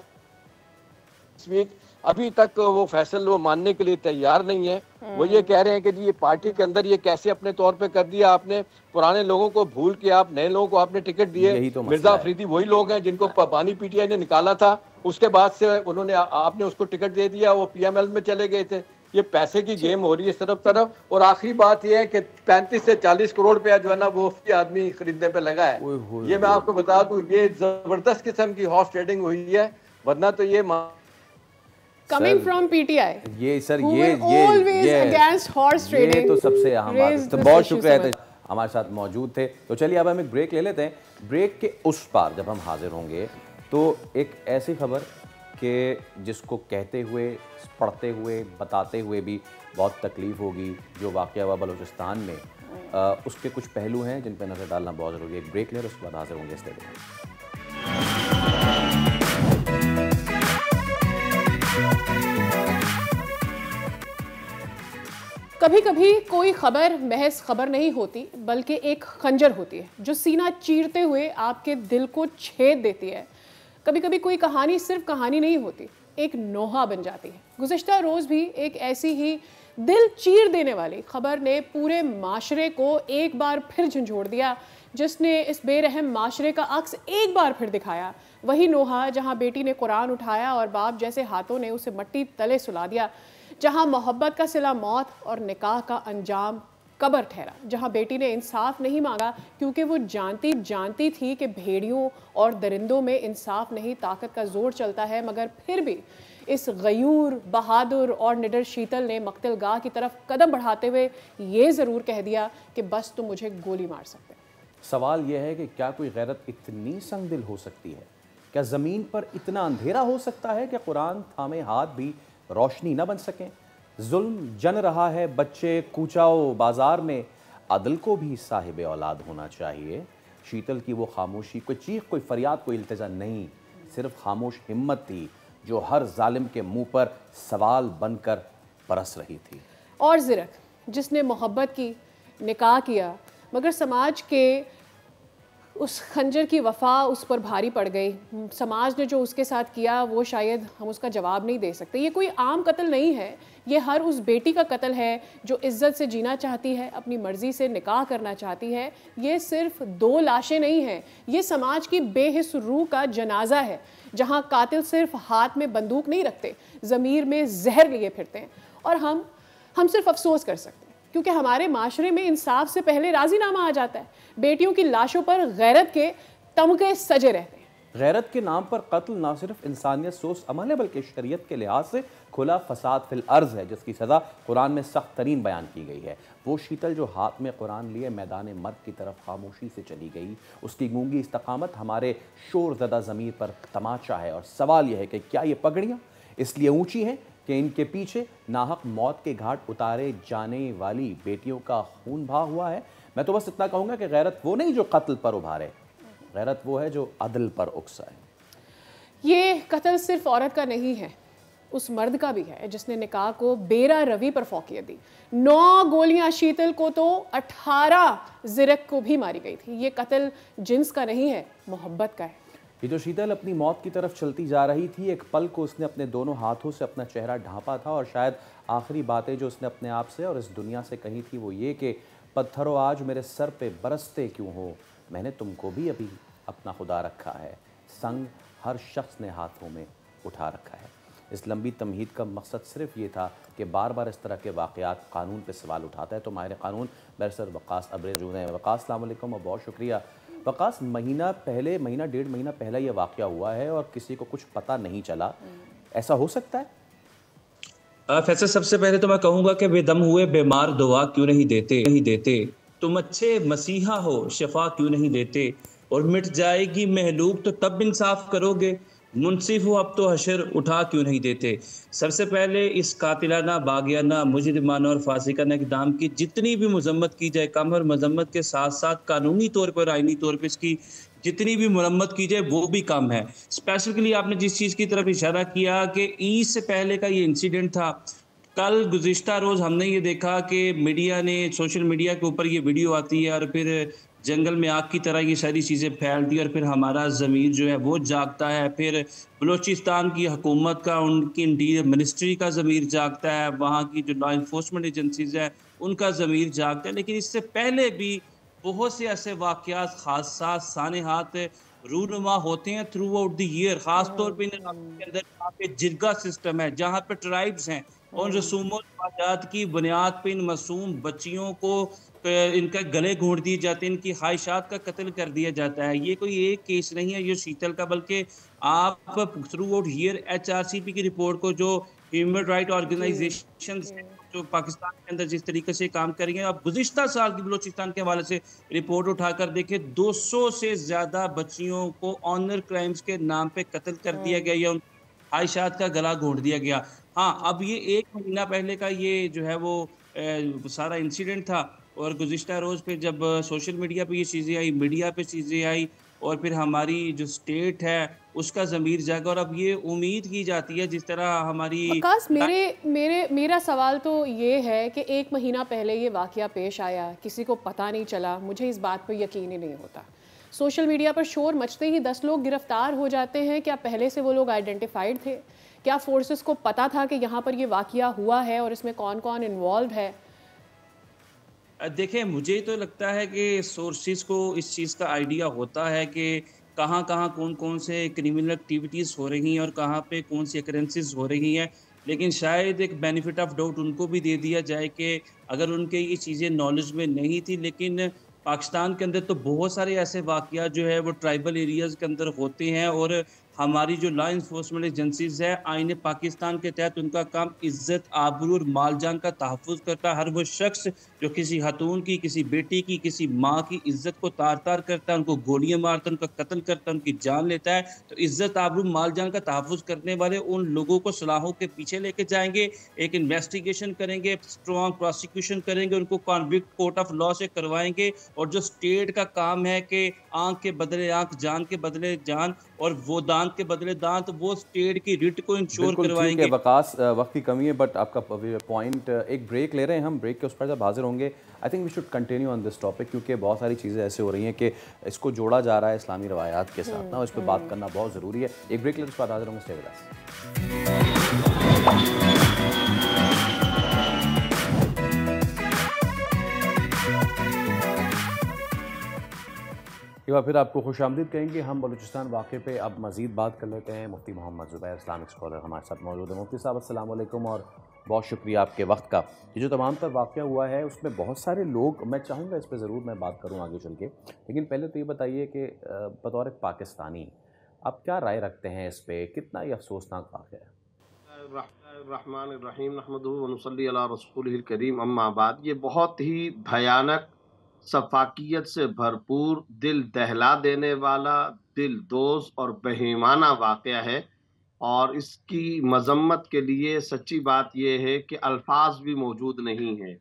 वीक अभी तक वो फैसला वो मानने के लिए तैयार नहीं है। वो ये कह रहे हैं कि जी ये पार्टी के अंदर ये कैसे अपने तौर पे कर दिया आपने, पुराने लोगों को भूल के आप नए लोगों को आपने टिकट दिए। तो मिर्जा अफरीदी वही लोग हैं जिनको पानी पीटीआई ने निकाला था, उसके बाद से उन्होंने आपने उसको टिकट दे दिया, वो पीएमएल में चले गए थे। ये पैसे की गेम हो रही है सिर्फ तरफ। और आखिरी बात ये है कि 35 से 40 करोड़ रुपया जो है ना वो आदमी खरीदने पे लगा है। ये मैं आपको बता दूं ये जबरदस्त किस्म की हॉर्स ट्रेडिंग हुई है, वरना तो ये Coming from PTI, ये sir always against horse trading, ये तो सबसे अहम बात है। तो बहुत शुक्रिया थे हमारे साथ मौजूद थे। तो चलिए अब हम एक ब्रेक ले लेते हैं। ब्रेक के उस पार जब हम हाजिर होंगे तो एक ऐसी खबर कि जिसको कहते हुए, पढ़ते हुए, बताते हुए भी बहुत तकलीफ होगी, जो वाक़या हुआ बलूचिस्तान में, उसके कुछ पहलू हैं जिन पर नज़र डालना बहुत ज़रूरी है। एक ब्रेक ले और उसके बाद हाजिर होंगे इस तरह। कभी कभी कोई खबर महज खबर नहीं होती बल्कि एक खंजर होती है जो सीना चीरते हुए आपके दिल को छेद देती है। कभी कभी कोई कहानी सिर्फ कहानी नहीं होती, एक नोहा बन जाती है। गुज़िश्ता रोज़ भी एक ऐसी ही दिल चीर देने वाली खबर ने पूरे माशरे को एक बार फिर झंझोड़ दिया, जिसने इस बेरहम माशरे का अक्स एक बार फिर दिखाया। वही नोहा जहाँ बेटी ने कुरान उठाया और बाप जैसे हाथों ने उसे मट्टी तले सुला दिया, जहाँ मोहब्बत का सिला मौत और निकाह का अंजाम कब्र ठहरा, जहाँ बेटी ने इंसाफ नहीं मांगा क्योंकि वो जानती थी कि भेड़ियों और दरिंदों में इंसाफ नहीं, ताकत का जोर चलता है। मगर फिर भी इस गयूर, बहादुर और निडर शीतल ने मक्तलगाह की तरफ कदम बढ़ाते हुए ये ज़रूर कह दिया कि बस तुम मुझे गोली मार सकते। सवाल यह है कि क्या कोई गैरत इतनी संगदिल हो सकती है? क्या ज़मीन पर इतना अंधेरा हो सकता है कि कुरान थामे हाथ भी रोशनी न बन सकें? जुल्म जन रहा है बच्चे कूचाओ बाजार में, अदल को भी साहिब औलाद होना चाहिए। शीतल की वो खामोशी, कोई चीख, कोई फरियाद, कोई इल्तिजा नहीं, सिर्फ खामोश हिम्मत थी जो हर जालिम के मुंह पर सवाल बनकर बरस रही थी। और ज़िरक जिसने मोहब्बत की, निकाह किया, मगर समाज के उस खंजर की वफ़ा उस पर भारी पड़ गई। समाज ने जो उसके साथ किया वो शायद हम उसका जवाब नहीं दे सकते। ये कोई आम कत्ल नहीं है, ये हर उस बेटी का कत्ल है जो इज़्ज़त से जीना चाहती है, अपनी मर्ज़ी से निकाह करना चाहती है। ये सिर्फ 2 लाशें नहीं हैं, ये समाज की बेहिस रूह का जनाजा है, जहाँ कातिल सिर्फ हाथ में बंदूक नहीं रखते, ज़मीर में जहर लिए फिरते हैं। और हम सिर्फ अफसोस कर सकते हैं क्योंकि हमारे माशरे में इंसाफ से पहले राजीनामा आ जाता है। बेटियों की लाशों पर गैरत के तमगे सजे रहते हैं। गैरत के नाम पर कत्ल ना सिर्फ इंसानियत सोच अमल है बल्कि शरीयत के लिहाज से खुला फसाद फिल अर्ज है, जिसकी सज़ा कुरान में सख्त तरीन बयान की गई है। वो शीतल जो हाथ में कुरान लिए मैदान मर्द की तरफ खामोशी से चली गई, उसकी गूंगी इस्तकामत हमारे शोर ज़दा ज़मीर पर तमाचा है। और सवाल यह है कि क्या ये पगड़ियाँ इसलिए ऊँची हैं कि इनके पीछे नाहक मौत के घाट उतारे जाने वाली बेटियों का खून बहा हुआ है? मैं तो बस इतना कहूँगा कि गैरत वो नहीं जो कत्ल पर उभारे, गैरत वो है जो अदल पर उकसाए। ये कत्ल सिर्फ औरत का नहीं है, उस मर्द का भी है जिसने निकाह को बेरा रवि पर फौकियत दी। 9 गोलियां शीतल को तो 18 ज़िरक को भी मारी गई थी। ये कत्ल जिन्स का नहीं है, मोहब्बत का है। ये जो शीतल अपनी मौत की तरफ चलती जा रही थी, एक पल को उसने अपने दोनों हाथों से अपना चेहरा ढांपा था और शायद आखिरी बातें जो उसने अपने आप से और इस दुनिया से कही थी वो ये कि पत्थरों आज मेरे सर पे बरसते क्यों हो, मैंने तुमको भी अभी अपना खुदा रखा है, संग हर शख्स ने हाथों में उठा रखा है। इस लंबी तमहीद का मकसद सिर्फ ये था कि बार बार इस तरह के वाक़यात कानून पे सवाल उठाता है। तो माहिर कानून बैरिस्टर वक़ास अब्रेज़ जो हैं। वक़ास अस्सलाम वालेकुम और बहुत शुक्रिया। वक़ास, महीना 1.5 महीना पहले ये वाक़या हुआ है और किसी को कुछ पता नहीं चला, ऐसा हो सकता है? फैसल, सबसे पहले तो मैं कहूँगा कि बेदम हुए बेमार दुआ क्यों नहीं देते, तुम अच्छे मसीहा हो शफा क्यों नहीं देते, और मिट जाएगी महलूक तो तब इंसाफ करोगे, मुनसिफ हो अब तो हशर उठा क्यों नहीं देते। सबसे पहले इस कातिलाना, बागियाना, मुजरिमाना और फासिकाना इक़दाम की जितनी भी मजम्मत की जाए कम, और मजम्मत के साथ साथ कानूनी तौर पर, आइनी तौर पर इसकी जितनी भी मरम्मत की जाए वो भी कम है। स्पेसिफिकली आपने जिस चीज़ की तरफ इशारा किया कि ईद से पहले का ये इंसिडेंट था, कल गुज़िश्ता रोज़ हमने ये देखा कि मीडिया ने, सोशल मीडिया के ऊपर ये वीडियो आती है और फिर जंगल में आग की तरह ये सारी चीज़ें फैल दी, और फिर हमारा ज़मीर जो है वो जागता है, फिर बलूचिस्तान की हुकूमत का, उनकी इंटीरियर मिनिस्ट्री का ज़मीर जागता है, वहाँ की जो लॉ इन्फोर्समेंट एजेंसीज़ हैं उनका ज़मीर जागता है। लेकिन इससे पहले भी बहुत से ऐसे वाक़यात, हादसा, सानेहात रूनुमा होते हैं थ्रू आउट द ईयर, ख़ास तौर पे इन इलाकों के अंदर जहाँ पे जिरगा सिस्टम है, जहाँ पे ट्राइब्स हैं, और रसूम रिवाजात की बुनियाद पे इन मासूम बच्चियों को इनका गले घोंट दिए जाते हैं, इनकी ख्वाहिशात का कत्ल कर दिया जाता है। ये कोई एक केस नहीं है ये शीतल का, बल्कि आप थ्रू आउट ईयर HRCP की रिपोर्ट को, जो ह्यूमन राइट ऑर्गेनाइजेशन जो पाकिस्तान के अंदर जिस तरीके से काम कर रही हैं, आप गुज़िश्ता साल की बलूचिस्तान के हवाले से रिपोर्ट उठाकर देखें, 200 से ज़्यादा बच्चियों को ऑनर क्राइम्स के नाम पे कत्ल कर दिया गया या उनकी ख्वाहिशात का गला घोंट दिया गया। हाँ, अब ये 1 महीना पहले का ये जो है वो सारा इंसिडेंट था, और गुज़िश्ता रोज़ पे जब सोशल मीडिया पे ये चीज़ें आई, मीडिया पे चीज़ें आई, और फिर हमारी जो स्टेट है उसका ज़मीर जागा, और अब ये उम्मीद की जाती है जिस तरह हमारी आकाश, मेरा सवाल तो ये है कि 1 महीना पहले ये वाक़या पेश आया, किसी को पता नहीं चला, मुझे इस बात पर यकीन ही नहीं होता। सोशल मीडिया पर शोर मचते ही 10 लोग गिरफ्तार हो जाते हैं। क्या पहले से वो लोग आइडेंटिफाइड थे? क्या फोर्सेस को पता था कि यहाँ पर ये वाक़या हुआ है और इसमें कौन कौन इन्वॉल्व है? देखें, मुझे तो लगता है कि सोर्सेज को इस चीज़ का आइडिया होता है कि कहाँ कहाँ कौन कौन से क्रिमिनल एक्टिविटीज़ हो रही हैं और कहाँ पे कौन सी अकरेंसेस हो रही हैं, लेकिन शायद एक बेनिफिट ऑफ डाउट उनको भी दे दिया जाए कि अगर उनके ये चीज़ें नॉलेज में नहीं थी, लेकिन पाकिस्तान के अंदर तो बहुत सारे ऐसे वाक़यात जो है वो ट्राइबल एरियाज़ के अंदर होते हैं, और हमारी जो लॉ इन्फोर्समेंट एजेंसीज़ है आईने पाकिस्तान के तहत उनका काम इज़्ज़त, आबरू और माल जान का तहफ़्फ़ुज़ करता है। हर वो शख्स जो किसी खातून की, किसी बेटी की, किसी माँ की इज़्ज़त को तार-तार करता है, उनको गोलियाँ मारता है, उनका कत्ल करता है, उनकी जान लेता है, तो इज़्ज़त, आबरू, माल जान का तहफ़्फ़ुज़ करने वाले उन लोगों को सलाहों के पीछे लेके जाएंगे, एक इन्वेस्टिगेशन करेंगे, स्ट्रॉन्ग प्रोसिक्यूशन करेंगे, उनको कॉन्विक्ट कोर्ट ऑफ लॉ से करवाएंगे, और जो स्टेट का काम है कि आँख के बदले आँख, जान के बदले जान, और वो दांत के बदले दांत, वो स्टेट की रिट को इंश्योर करवाएंगे। वकास, वक्त की कमी है बट आपका पॉइंट, एक ब्रेक ले रहे हैं हम, ब्रेक के उस पर जब हाजिर होंगे I think we should continue on this topic, क्योंकि बहुत सारी चीज़ें ऐसे हो रही हैं कि इसको जोड़ा जा रहा है इस्लामी रवायात के साथ ना, इस पर बात करना बहुत ज़रूरी है। एक ब्रेक ले, उसके बाद हाजिर होंगे। स्टे विद अस। एक बार फिर आपको खुशामदीद कहेंगे। हम बलूचिस्तान वाक़े पे अब मज़ीद बात कर लेते हैं। मुफ्ती मोहम्मद ज़ुबैर, इस्लामिक स्कॉलर, हमारे साथ मौजूद है। मुफ्ती साहब, अस्सलाम वालेकुम और बहुत शुक्रिया आपके वक्त का। ये जो तमाम तर वाक़या हुआ है उसमें बहुत सारे लोग, मैं चाहूँगा इस पर ज़रूर मैं बात करूँ आगे चल के, लेकिन पहले तो ये बताइए कि बतौर एक पाकिस्तानी आप क्या राय रखते हैं इस पर, कितना ये अफसोसनाक वाक़या है? रहमानिर्रहीम, नहमदुहु व नुसल्ली अला रसूलिहिल करीम, अम्मा बाद। ये बहुत ही भयानक, सफाकियत से भरपूर, दिल दहला देने वाला, दिल दोज और बहीमाना वाक़या है, और इसकी मजम्मत के लिए सच्ची बात यह है कि अल्फाज भी मौजूद नहीं है।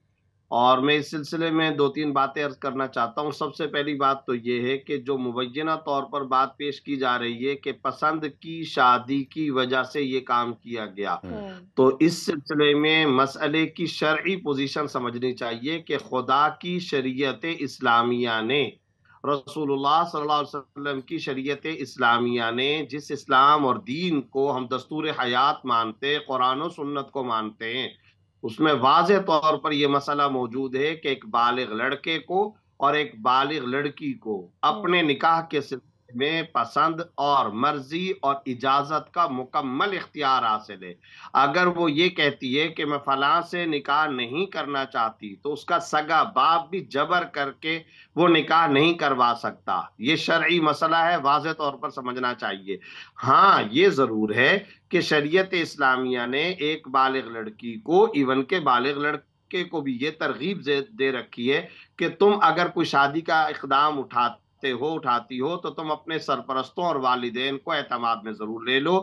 और मैं इस सिलसिले में 2-3 बातें अर्ज करना चाहता हूँ। सबसे पहली बात तो ये है कि जो मुबैना तौर पर बात पेश की जा रही है कि पसंद की शादी की वजह से ये काम किया गया, तो इस सिलसिले में मसले की शरई पोजीशन समझनी चाहिए कि खुदा की शरीयत इस्लामिया ने, रसूलुल्लाह सल्लल्लाहु अलैहि वसल्लम की शरीयत इस्लामिया ने, जिस इस्लाम और दीन को हम दस्तूर हयात मानते, कुरान और सुन्नत को मानते हैं, उसमें वाज़े तौर पर यह मसला मौजूद है कि एक बालिग लड़के को और एक बालिग लड़की को अपने निकाह के सिलसिले में पसंद और मर्जी और इजाजत का मुकम्मल इख्तियार हासिल है। अगर वो ये कहती है कि मैं फलां से निकाह नहीं करना चाहती, तो उसका सगा बाप भी जबर करके वो निकाह नहीं करवा सकता। ये शरई मसला है, वाज़ेह तौर पर समझना चाहिए। हाँ, ये जरूर है कि शरीयत इस्लामिया ने एक बालिग लड़की को, इवन के बालिग लड़के को भी ये तरगीब दे रखी है कि तुम अगर कोई शादी का इक़दाम उठाती हो तो तुम अपने सरपरस्तों और वालिदैन को एतमाद में जरूर ले लो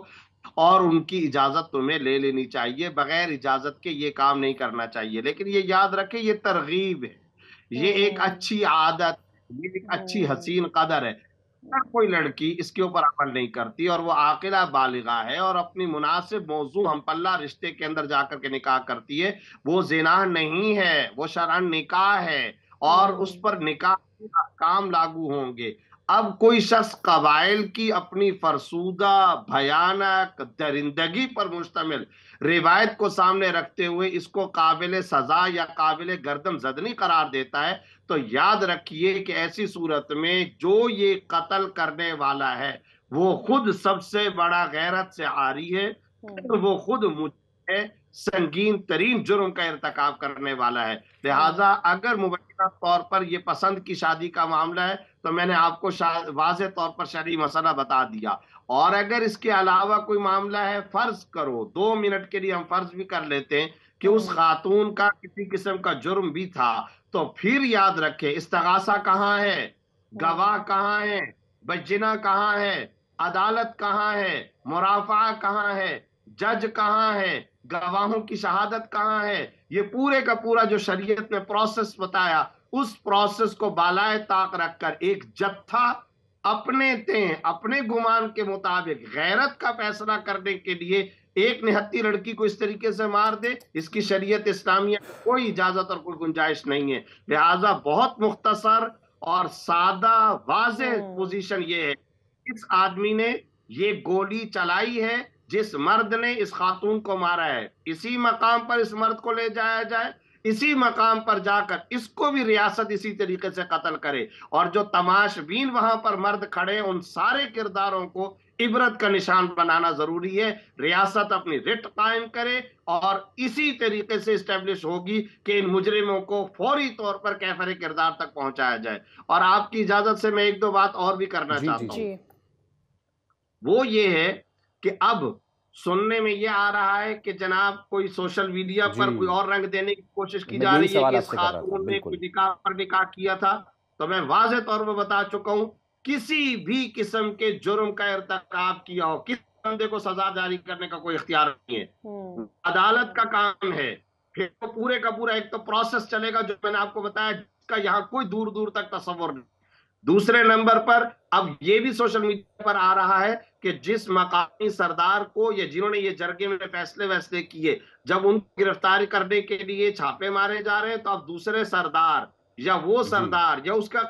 और उनकी इजाजत तुम्हें ले लेनी चाहिए। बगैर इजाजत के ये काम नहीं करना चाहिए। लेकिन ये याद रखें, ये तरगीब है, ये एक अच्छी आदत, ये एक अच्छी हसीन कदर है। अगर कोई लड़की इसके ऊपर अमल नहीं करती और वो आकिला बालिगा है और अपनी मुनासिब मौजू हमपल्ला रिश्ते के अंदर जाकर के निकाह करती है, वो ज़िना नहीं है, वो शरअन निकाह है और उस पर निकाह के अहकाम लागू होंगे। अब कोई शख्स कबाइल की अपनी फरसूदा भयानक दरिंदगी पर मुश्तमिल रिवायत को सामने रखते हुए इसको काबिल सजा या काबिल गर्दन जदनी करार देता है, तो याद रखिए कि ऐसी सूरत में जो ये कत्ल करने वाला है वो खुद सबसे बड़ा गैरत से आरी है, वो खुद मुझे संगीन तरीन जुर्म का इर्तिकाब करने वाला है। लिहाजा अगर मुबैना तौर पर यह पसंद की शादी का मामला है तो मैंने आपको वाज़ेह तौर पर शरई मसला बता दिया। और अगर इसके अलावा कोई मामला है, फर्ज करो 2 मिनट के लिए हम फर्ज भी कर लेते हैं कि उस खातून का किसी किस्म का जुर्म भी था, तो फिर याद रखें इस्तिगासा कहाँ है, गवाह कहाँ है, बज्जिना कहाँ है, अदालत कहाँ है, मुराफा कहाँ है, जज कहाँ है, गवाहों की शहादत कहाँ है। ये पूरे का पूरा जो शरीयत ने प्रोसेस बताया, उस प्रोसेस को बालाए ताक रखकर एक जत्था अपने गुमान के मुताबिक गैरत का फैसला करने के लिए एक निहत्ती लड़की को इस तरीके से मार दे, इसकी शरीयत इस्लामिया कोई इजाजत और कोई गुंजाइश नहीं है। लिहाजा बहुत मुख्तसर और सादा वाज़ेह पोजीशन ये है, इस आदमी ने ये गोली चलाई है, जिस मर्द ने इस खातून को मारा है, इसी मकाम पर इस मर्द को ले जाया जाए, इसी मकाम पर जाकर इसको भी रियासत इसी तरीके से कत्ल करे। और जो तमाशबीन वहां पर मर्द खड़े, उन सारे किरदारों को इबरत का निशान बनाना जरूरी है। रियासत अपनी रिट कायम करे और इसी तरीके से इस्टेब्लिश होगी कि इन मुजरिमों को फौरी तौर पर कैफरे किरदार तक पहुंचाया जाए। और आपकी इजाजत से मैं 1-2 बात और भी करना चाहता हूँ। वो ये है कि अब सुनने में ये आ रहा है कि जनाब कोई सोशल मीडिया पर कोई और रंग देने की कोशिश की जा रही है कि इस खातून ने कोई निकाह पर निकाह किया था। तो मैं वाज़ेह तौर पर बता चुका हूं, किसी भी किस्म के जुर्म का इर्तिकाब किया हो, किसी बंदे को सजा जारी करने का कोई इख्तियार नहीं है, अदालत का काम है। फिर तो पूरे का पूरा एक तो प्रोसेस चलेगा जो मैंने आपको बताया, जिसका यहाँ कोई दूर दूर तक तस्वुर नहीं। दूसरे नंबर पर अब ये भी सोशल मीडिया पर आ रहा है कि जिस मकामी सरदार को या जिन्होंने ये जरगे में फैसले किए, जब उनको गिरफ्तारी करने के लिए छापे मारे जा रहे हैं, तो अब दूसरे सरदार या वो सरदार या उसका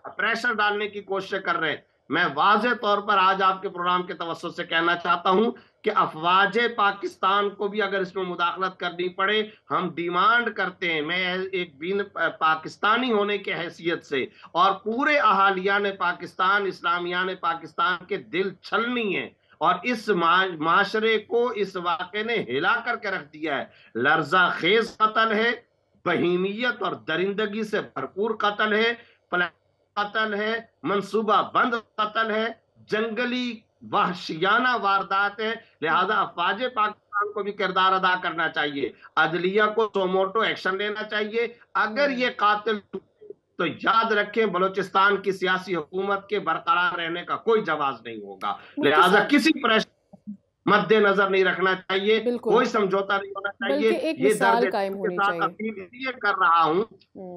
प्रेशर डालने की कोशिश कर रहे हैं। मैं वाज़ेह तौर पर आज आपके प्रोग्राम के तवज्जुह से कहना चाहता हूं कि अफवाजे पाकिस्तान को भी अगर इसमें मुदाखलत करनी पड़े, हम डिमांड करते हैं, मैं एक बिन पाकिस्तानी होने के हैसियत से और पूरे अहालियान पाकिस्तान, इस्लामियान पाकिस्तान के दिल छलनी है और इस माशरे को इस वाक़े ने हिला करके रख दिया है। लर्जा खेज कत्ल है, बहीमियत और दरिंदगी से भरपूर कत्ल है, कत्ल है, मंसूबा बंद कत्ल है, जंगली वहशियाना वारदात है। लिहाजा अफवाजे पाकिस्तान को भी किरदार अदा करना चाहिए, अदलिया को सोमोटो एक्शन लेना चाहिए। अगर ये कातिल तो याद रखें, बलूचिस्तान की सियासी हुकूमत के बरकरार रहने का कोई जवाब नहीं होगा। लिहाजा किसी प्रेशर मद्देनजर नहीं रखना चाहिए, कोई समझौता नहीं होना चाहिए। ये दर्द के साथ अपील इसलिए कर रहा हूँ,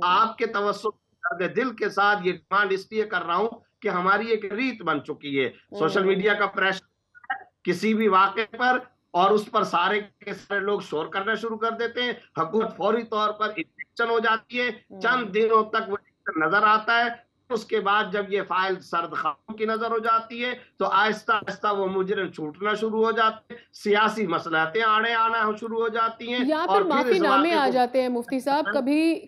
आपके तवज्जुह दर्द दिल के साथ ये डिमांड इसलिए कर रहा हूँ कि हमारी एक रीत बन चुकी है सोशल मीडिया का प्रेशर किसी भी वाक़े पर, और उस पर सारे के सारे लोग शोर करना शुरू कर देते हैं। हुकूमत फौरी तौर पर इलेक्शन हो जाती है, चंद दिनों तक वो नजर आता है, उसके बाद जब ये फाइल सर्द खानों की नजर हो जाती है तो आहिस्ता आहिस्ता वो मुजरिम छूटना शुरू हो जाते हैं, सियासी मसलहतें आड़े आना शुरू हो जाती हैं, या फिर माफीनामे आ जाते हैं मुफ्ती साहब।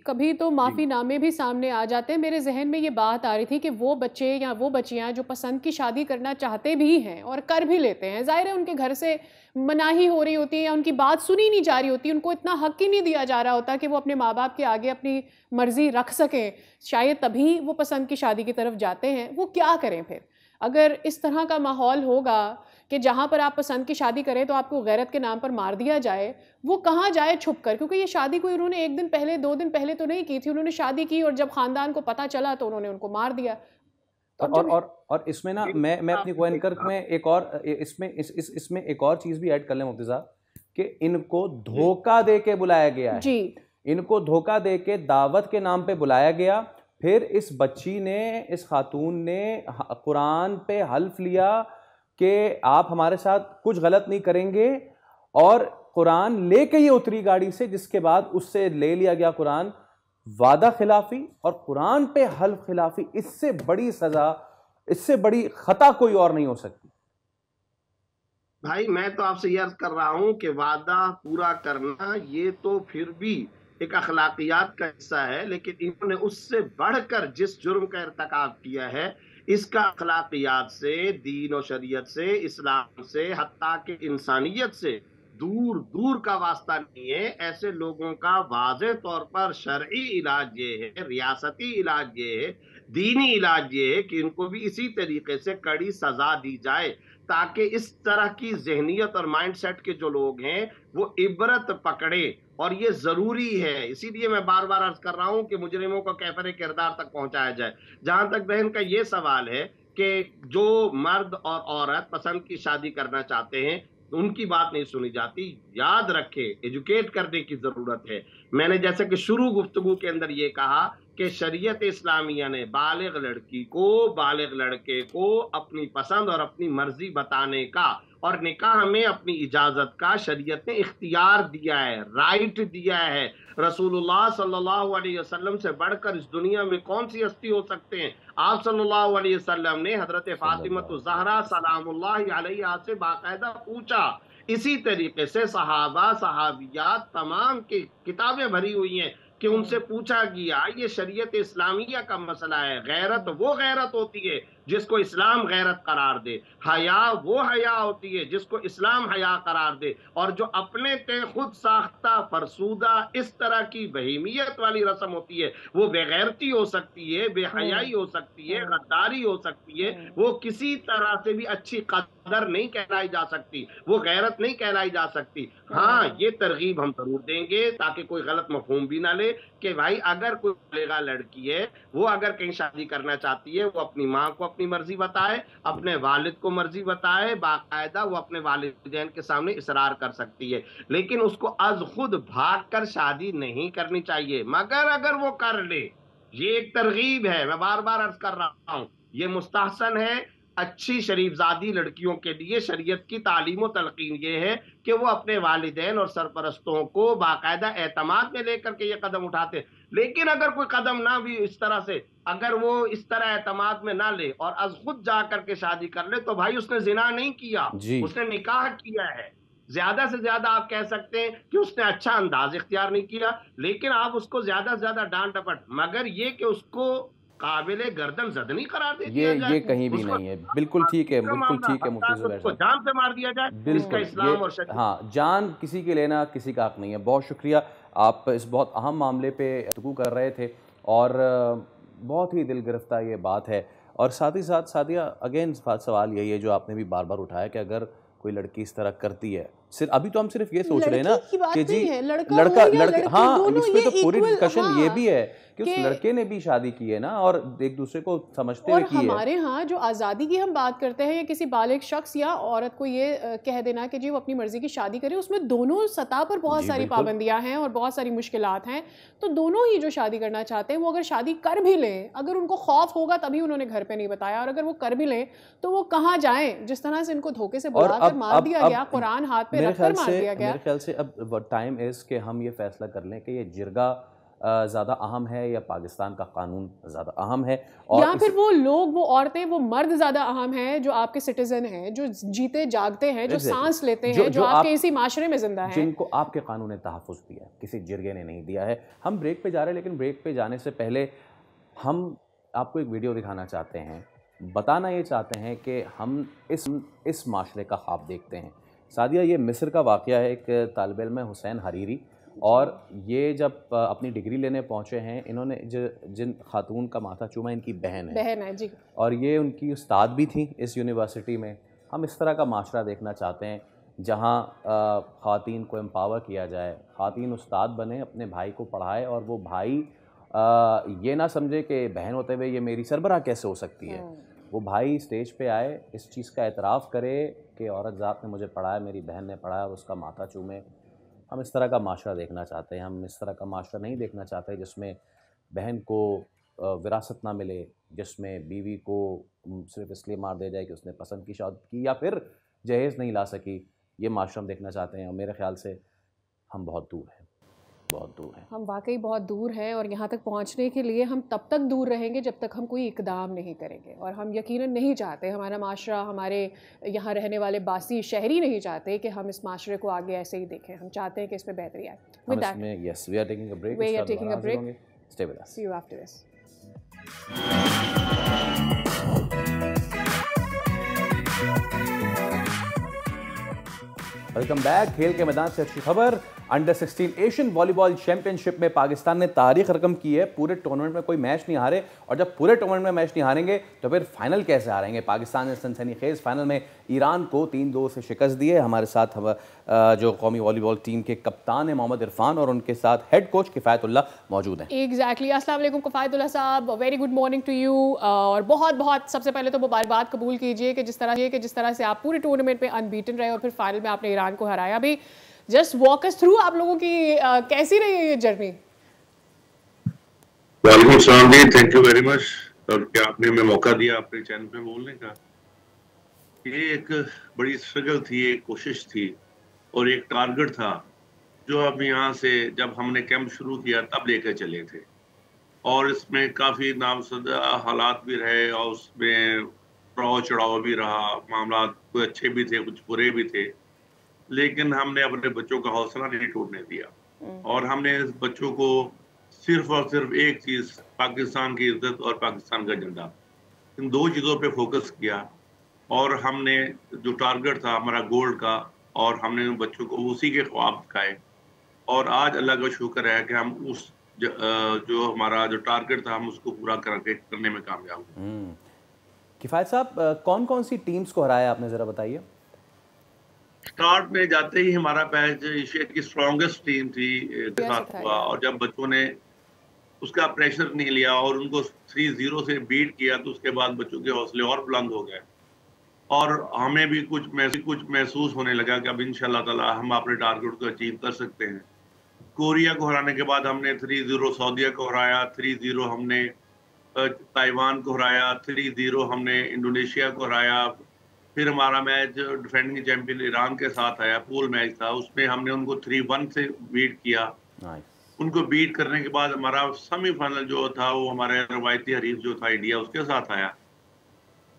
कभी तो माफीनामे भी सामने आ जाते हैं। मेरे जहन में ये बात आ रही थी कि वो बच्चे या वो बच्चियां जो पसंद की शादी करना चाहते भी हैं और कर भी लेते हैं, जाहिर है उनके घर से मनाही हो रही होती है या उनकी बात सुनी नहीं जा रही होती, उनको इतना हक ही नहीं दिया जा रहा होता कि वो अपने माँ बाप के आगे अपनी मर्जी रख सकें, शायद तभी वो पसंद की शादी की तरफ जाते हैं। वो क्या करें फिर अगर इस तरह का माहौल होगा कि जहाँ पर आप पसंद की शादी करें तो आपको गैरत के नाम पर मार दिया जाए, वो कहाँ जाए छुप कर? क्योंकि ये शादी कोई उन्होंने एक दिन पहले 2 दिन पहले तो नहीं की थी, उन्होंने शादी की और जब खानदान को पता चला तो उन्होंने उनको मार दिया। और इसमें ना मैं अपनी को एंकर में एक और इसमें एक और चीज भी ऐड कर लें मुफ्ती साहब कि इनको धोखा दे के बुलाया गया है जी। इनको धोखा दे के दावत के नाम पे बुलाया गया, फिर इस बच्ची ने, इस खातून ने कुरान पे हल्फ लिया कि आप हमारे साथ कुछ गलत नहीं करेंगे और कुरान लेके ये उतरी गाड़ी से, जिसके बाद उससे ले लिया गया कुरान। वादा खिलाफी और कुरान पे हल्फ खिलाफी, इससे बड़ी सजा, इससे बड़ी खता कोई और नहीं हो सकती। भाई मैं तो आपसे यह अर्ज कर रहा हूं कि वादा पूरा करना ये तो फिर भी एक अखलाकियात का हिस्सा है, लेकिन इन्होंने उससे बढ़कर जिस जुर्म का इर्तिकाब किया है इसका अखलाकियात से, दीन और शरीयत से, इस्लाम से, हत्ता के इंसानियत से दूर दूर का वास्ता नहीं है। ऐसे लोगों का वाज़ेह तौर पर शरई इलाज ये है, रियासती इलाज ये है, दीनी इलाज ये है कि इनको भी इसी तरीके से कड़ी सजा दी जाए ताकि इस तरह की जहनियत और माइंडसेट के जो लोग हैं वो इबरत पकड़े, और ये जरूरी है। इसीलिए मैं बार बार अर्ज कर रहा हूं कि मुजरिमों को कैफरे किरदार तक पहुंचाया जाए। जहां तक बहन का ये सवाल है कि जो मर्द और औरत पसंद की शादी करना चाहते हैं उनकी बात नहीं सुनी जाती, याद रखे एजुकेट करने की जरूरत है। मैंने जैसे कि शुरू गुफ्तगू के अंदर ये कहा कि शरीयत इस्लामिया ने बालिग लड़की को, बालिग लड़के को अपनी पसंद और अपनी मर्जी बताने का और निकाह में अपनी इजाजत का शरीयत ने इख्तियार दिया है, राइट दिया है। रसूलुल्लाह सल्लल्लाहु अलैहि वसल्लम से बढ़कर इस दुनिया में कौन सी हस्ती हो सकते हैं। आप सल्लल्लाहु अलैहि वसल्लम ने हजरत फातिमा ज़हरा सलामुल्लाह अलैहा से बाकायदा पूछा। इसी तरीके से सहाबा सहाबियात तमाम की किताबें भरी हुई हैं कि उनसे पूछा गया ये शरीयत इस्लामिया का मसला है। गैरत वो गैरत होती है जिसको इस्लाम गैरत करार दे, हया वो हया होती है जिसको इस्लाम हया करार दे, और जो अपने ते खुद साख्ता फरसूदा इस तरह की बहीमियत वाली रस्म होती है वो बेगैरती हो सकती है, बेहयाई हो सकती है, गद्दारी हो सकती है, वो किसी तरह से भी अच्छी कदर नहीं कहलाई जा सकती, वो गैरत नहीं कहलाई जा सकती। हाँ, ये तरगीब हम जरूर देंगे ताकि कोई गलत मफहूम भी ना ले कि भाई अगर कोई बालिगा लड़की है वो अगर कहीं शादी करना चाहती है वो अपनी माँ को अपनी मर्जी बताए, अपने वालिद को मर्जी बताए, बाकायदा वो अपने वालिदैन के सामने इसरार कर सकती है, लेकिन उसको अज खुद भाग कर शादी नहीं करनी चाहिए। मगर अगर वो कर ले, ये एक तरगीब है, मैं बार बार अर्ज कर रहा हूँ, ये मुस्तहसन है अच्छी शरीफजादी लड़कियों के लिए। शरीयत की तालीम और तलकीन ये है कि वो अपने वालिदैन और सरपरस्तों को बाकायदा एतमाद में लेकर के ये कदम उठाते। लेकिन अगर कोई कदम ना भी इस तरह से, अगर वो इस तरह एतमाद में ना ले और अज खुद जा करके शादी कर ले तो भाई उसने जिना नहीं किया, उसने निकाह किया है। ज्यादा से ज्यादा आप कह सकते हैं कि उसने अच्छा अंदाज इख्तियार नहीं किया, लेकिन आप उसको ज्यादा से ज्यादा डांट डपट, मगर ये कि उसको काबिले गर्दन जदनी करार दे दिया जाए, ये कहीं भी नहीं है। बिल्कुल ठीक है, बिल्कुल ठीक है मुफ्ती साहब, जान से मार दिया जाए, इसका इस्लाम और शरीयत। हाँ, जान किसी के लेना किसी का हक नहीं है। बहुत शुक्रिया, आप इस बहुत अहम मामले पे गुफ्तगू कर रहे थे और बहुत ही दिल गिरफ्तार ये बात है। और साथ ही साथ सादिया, अगेन सवाल यही है जो आपने भी बार बार उठाया कि अगर कोई लड़की इस तरह करती है, सिर्फ अभी तो हम सिर्फ ये सोच रहे हैं ना कि जी लड़का हाँ, इसमें तो पूरी डिस्कशन ये भी है कि उस लड़के ने भी शादी की है ना और एक दूसरे को समझते हुए की है। हमारे यहाँ जो आज़ादी की हम बात करते हैं या किसी बालिग शख्स या औरत को ये कह देना कि जी वो अपनी मर्जी की शादी करे, उसमें दोनों सतह पर बहुत सारी पाबंदियां हैं और बहुत सारी मुश्किलात हैं। तो दोनों ही जो शादी करना चाहते हैं वो अगर शादी कर भी लें, अगर उनको खौफ होगा तभी उन्होंने घर पे नहीं बताया, और अगर वो कर भी लें तो वो कहाँ जाएं? जिस तरह से इनको धोखे से बुलाकर मार दिया गया, कुरान हाथ पे रखकर मार दिया गया। मेरे ख्याल से अब टाइम इज कि हम ये फैसला कर लें कि ये जिरगा ज़्यादा अहम है या पाकिस्तान का कानून ज़्यादा अहम है, और या फिर वो लोग, वो औरतें, वो मर्द ज़्यादा अहम हैं जो आपके सिटीजन हैं, जो जीते जागते हैं, जो सांस लेते हैं, जो आपके इसी माशरे में जिंदा हैं, जिनको आपके कानून ने तहफ़्फ़ुज़ दिया है, किसी जिरगे ने नहीं दिया है। हम ब्रेक पे जा रहे हैं, लेकिन ब्रेक पे जाने से पहले हम आपको एक वीडियो दिखाना चाहते हैं। बताना ये चाहते हैं कि हम इस माशरे का ख्वाब देखते हैं। सादिया, ये मिस्र का वाक़या है। एक तालिब इल्म है हुसैन हरीरी, और ये जब अपनी डिग्री लेने पहुँचे हैं, इन्होंने जिन खातून का माथा चूमा इनकी बहन है जी, और ये उनकी उस्ताद भी थी इस यूनिवर्सिटी में। हम इस तरह का माशरा देखना चाहते हैं जहाँ ख़वातीन को एम्पावर किया जाए, ख़वातीन उस्ताद बने, अपने भाई को पढ़ाए, और वो भाई ये ना समझे कि बहन होते हुए ये मेरी सरबराह कैसे हो सकती है। वो भाई स्टेज पे आए, इस चीज़ का एतराफ़ करे कि औरत ज़ात ने मुझे पढ़ाया, मेरी बहन ने पढ़ाया, और उसका माथा चूमे। हम इस तरह का माशरा देखना चाहते हैं। हम इस तरह का माशरा नहीं देखना चाहते जिसमें बहन को विरासत ना मिले, जिसमें बीवी को सिर्फ इसलिए मार दिया जाए कि उसने पसंद की शादी की या फिर जहेज़ नहीं ला सकी। ये माशरा हम देखना चाहते हैं, और मेरे ख़्याल से हम बहुत दूर हैं, बहुत दूर हैं। हम वाकई बहुत दूर हैं, और यहाँ तक पहुँचने के लिए हम तब तक दूर रहेंगे जब तक हम कोई इकदाम नहीं करेंगे। और हम यकीनन नहीं चाहते, हमारा माशरा, हमारे यहाँ रहने वाले बासी शहरी नहीं चाहते कि हम इस माशरे को आगे ऐसे ही देखें। हम चाहते हैं कि इसमें बेहतरी आए। Yes, we are taking a break. We are taking a break. Stay with us. See you after this. Welcome back. खेल के मैदान से अच्छी खबर, अंडर 16 एशियन वॉलीबॉल चैंपियनशिप में पाकिस्तान ने तारीख रकम की है। पूरे टूर्नामेंट में कोई मैच नहीं हारे, और जब पूरे टूर्नामेंट में मैच नहीं हारेंगे तो फिर फाइनल कैसे हारेंगे। पाकिस्तान ने सनसनीखेज फाइनल में ईरान को 3-2 से शिकस्त दी है। हमारे साथ जो कौमी वॉलीबॉल टीम के कप्तान है मोहम्मद इरफान, और उनके साथ हेड कोच किफ़ायतुल्लाह मौजूद हैं। एग्जैक्टली। अस्सलाम वालेकुम Kifayatullah sahab, very good morning to you. और बहुत बहुत सबसे पहले तो मुबारकबाद कबूल कीजिए कि जिस तरह से आप पूरे टूर्नामेंट में अनबीटन रहे और फिर फाइनल में आपने ईरान को हराया। अभी जस्ट वॉक अस थ्रू, आप लोगों की कैसी रही है ये जर्नी? वालेकुम सलाम जी, थैंक यू वेरी मच, और क्या आपने हमें मौका दिया अपने चैनल पे बोलने का। ये एक बड़ी स्ट्रगल थी, एक कोशिश थी, और एक टारगेट था जो अब यहाँ से जब हमने कैंप शुरू किया तब लेकर चले थे। और इसमें काफ़ी नामसदा हालात भी रहे, और उसमें उतराव चढ़ाव भी रहा, मामला कुछ अच्छे भी थे, कुछ बुरे भी थे, लेकिन हमने अपने बच्चों का हौसला नहीं टूटने दिया। और हमने इस बच्चों को सिर्फ और सिर्फ एक चीज़, पाकिस्तान की इज्जत और पाकिस्तान का झंडा, इन दो चीज़ों पे फोकस किया। और हमने जो टारगेट था हमारा गोल्ड का, और हमने उन बच्चों को उसी के ख्वाब दिखाए। और आज अल्लाह का शुक्र है कि हम उस जो हमारा जो टारगेट था हम उसको पूरा करने में कामयाब हुए। किफ़ायत साहब, कौन कौन सी टीम्स को हराया आपने, ज़रा बताइए। स्टार्ट में जाते ही हमारा मैच एशिया की स्ट्रॉन्गेस्ट टीम थी के साथ हुआ, और जब बच्चों ने उसका प्रेशर नहीं लिया और उनको 3-0 से बीट किया, तो उसके बाद बच्चों के हौसले और बुलंद हो गए, और हमें भी कुछ महसूस होने लगा कि अब इंशाल्लाह ताला हम अपने टारगेट को अचीव कर सकते हैं। कोरिया को हराने के बाद हमने 3-0 सऊदीया को हराया, 3-0 हमने ताइवान को हराया, 3-0 हमने इंडोनेशिया को हराया। फिर हमारा मैच डिफेंडिंग चैंपियन ईरान के साथ आया, पूल मैच था, उसमें हमने उनको 3-1 से बीट किया। उनको बीट करने के बाद हमारा सेमीफाइनल जो था वो हमारे रवायती हरीफ जो था इंडिया, उसके साथ आया।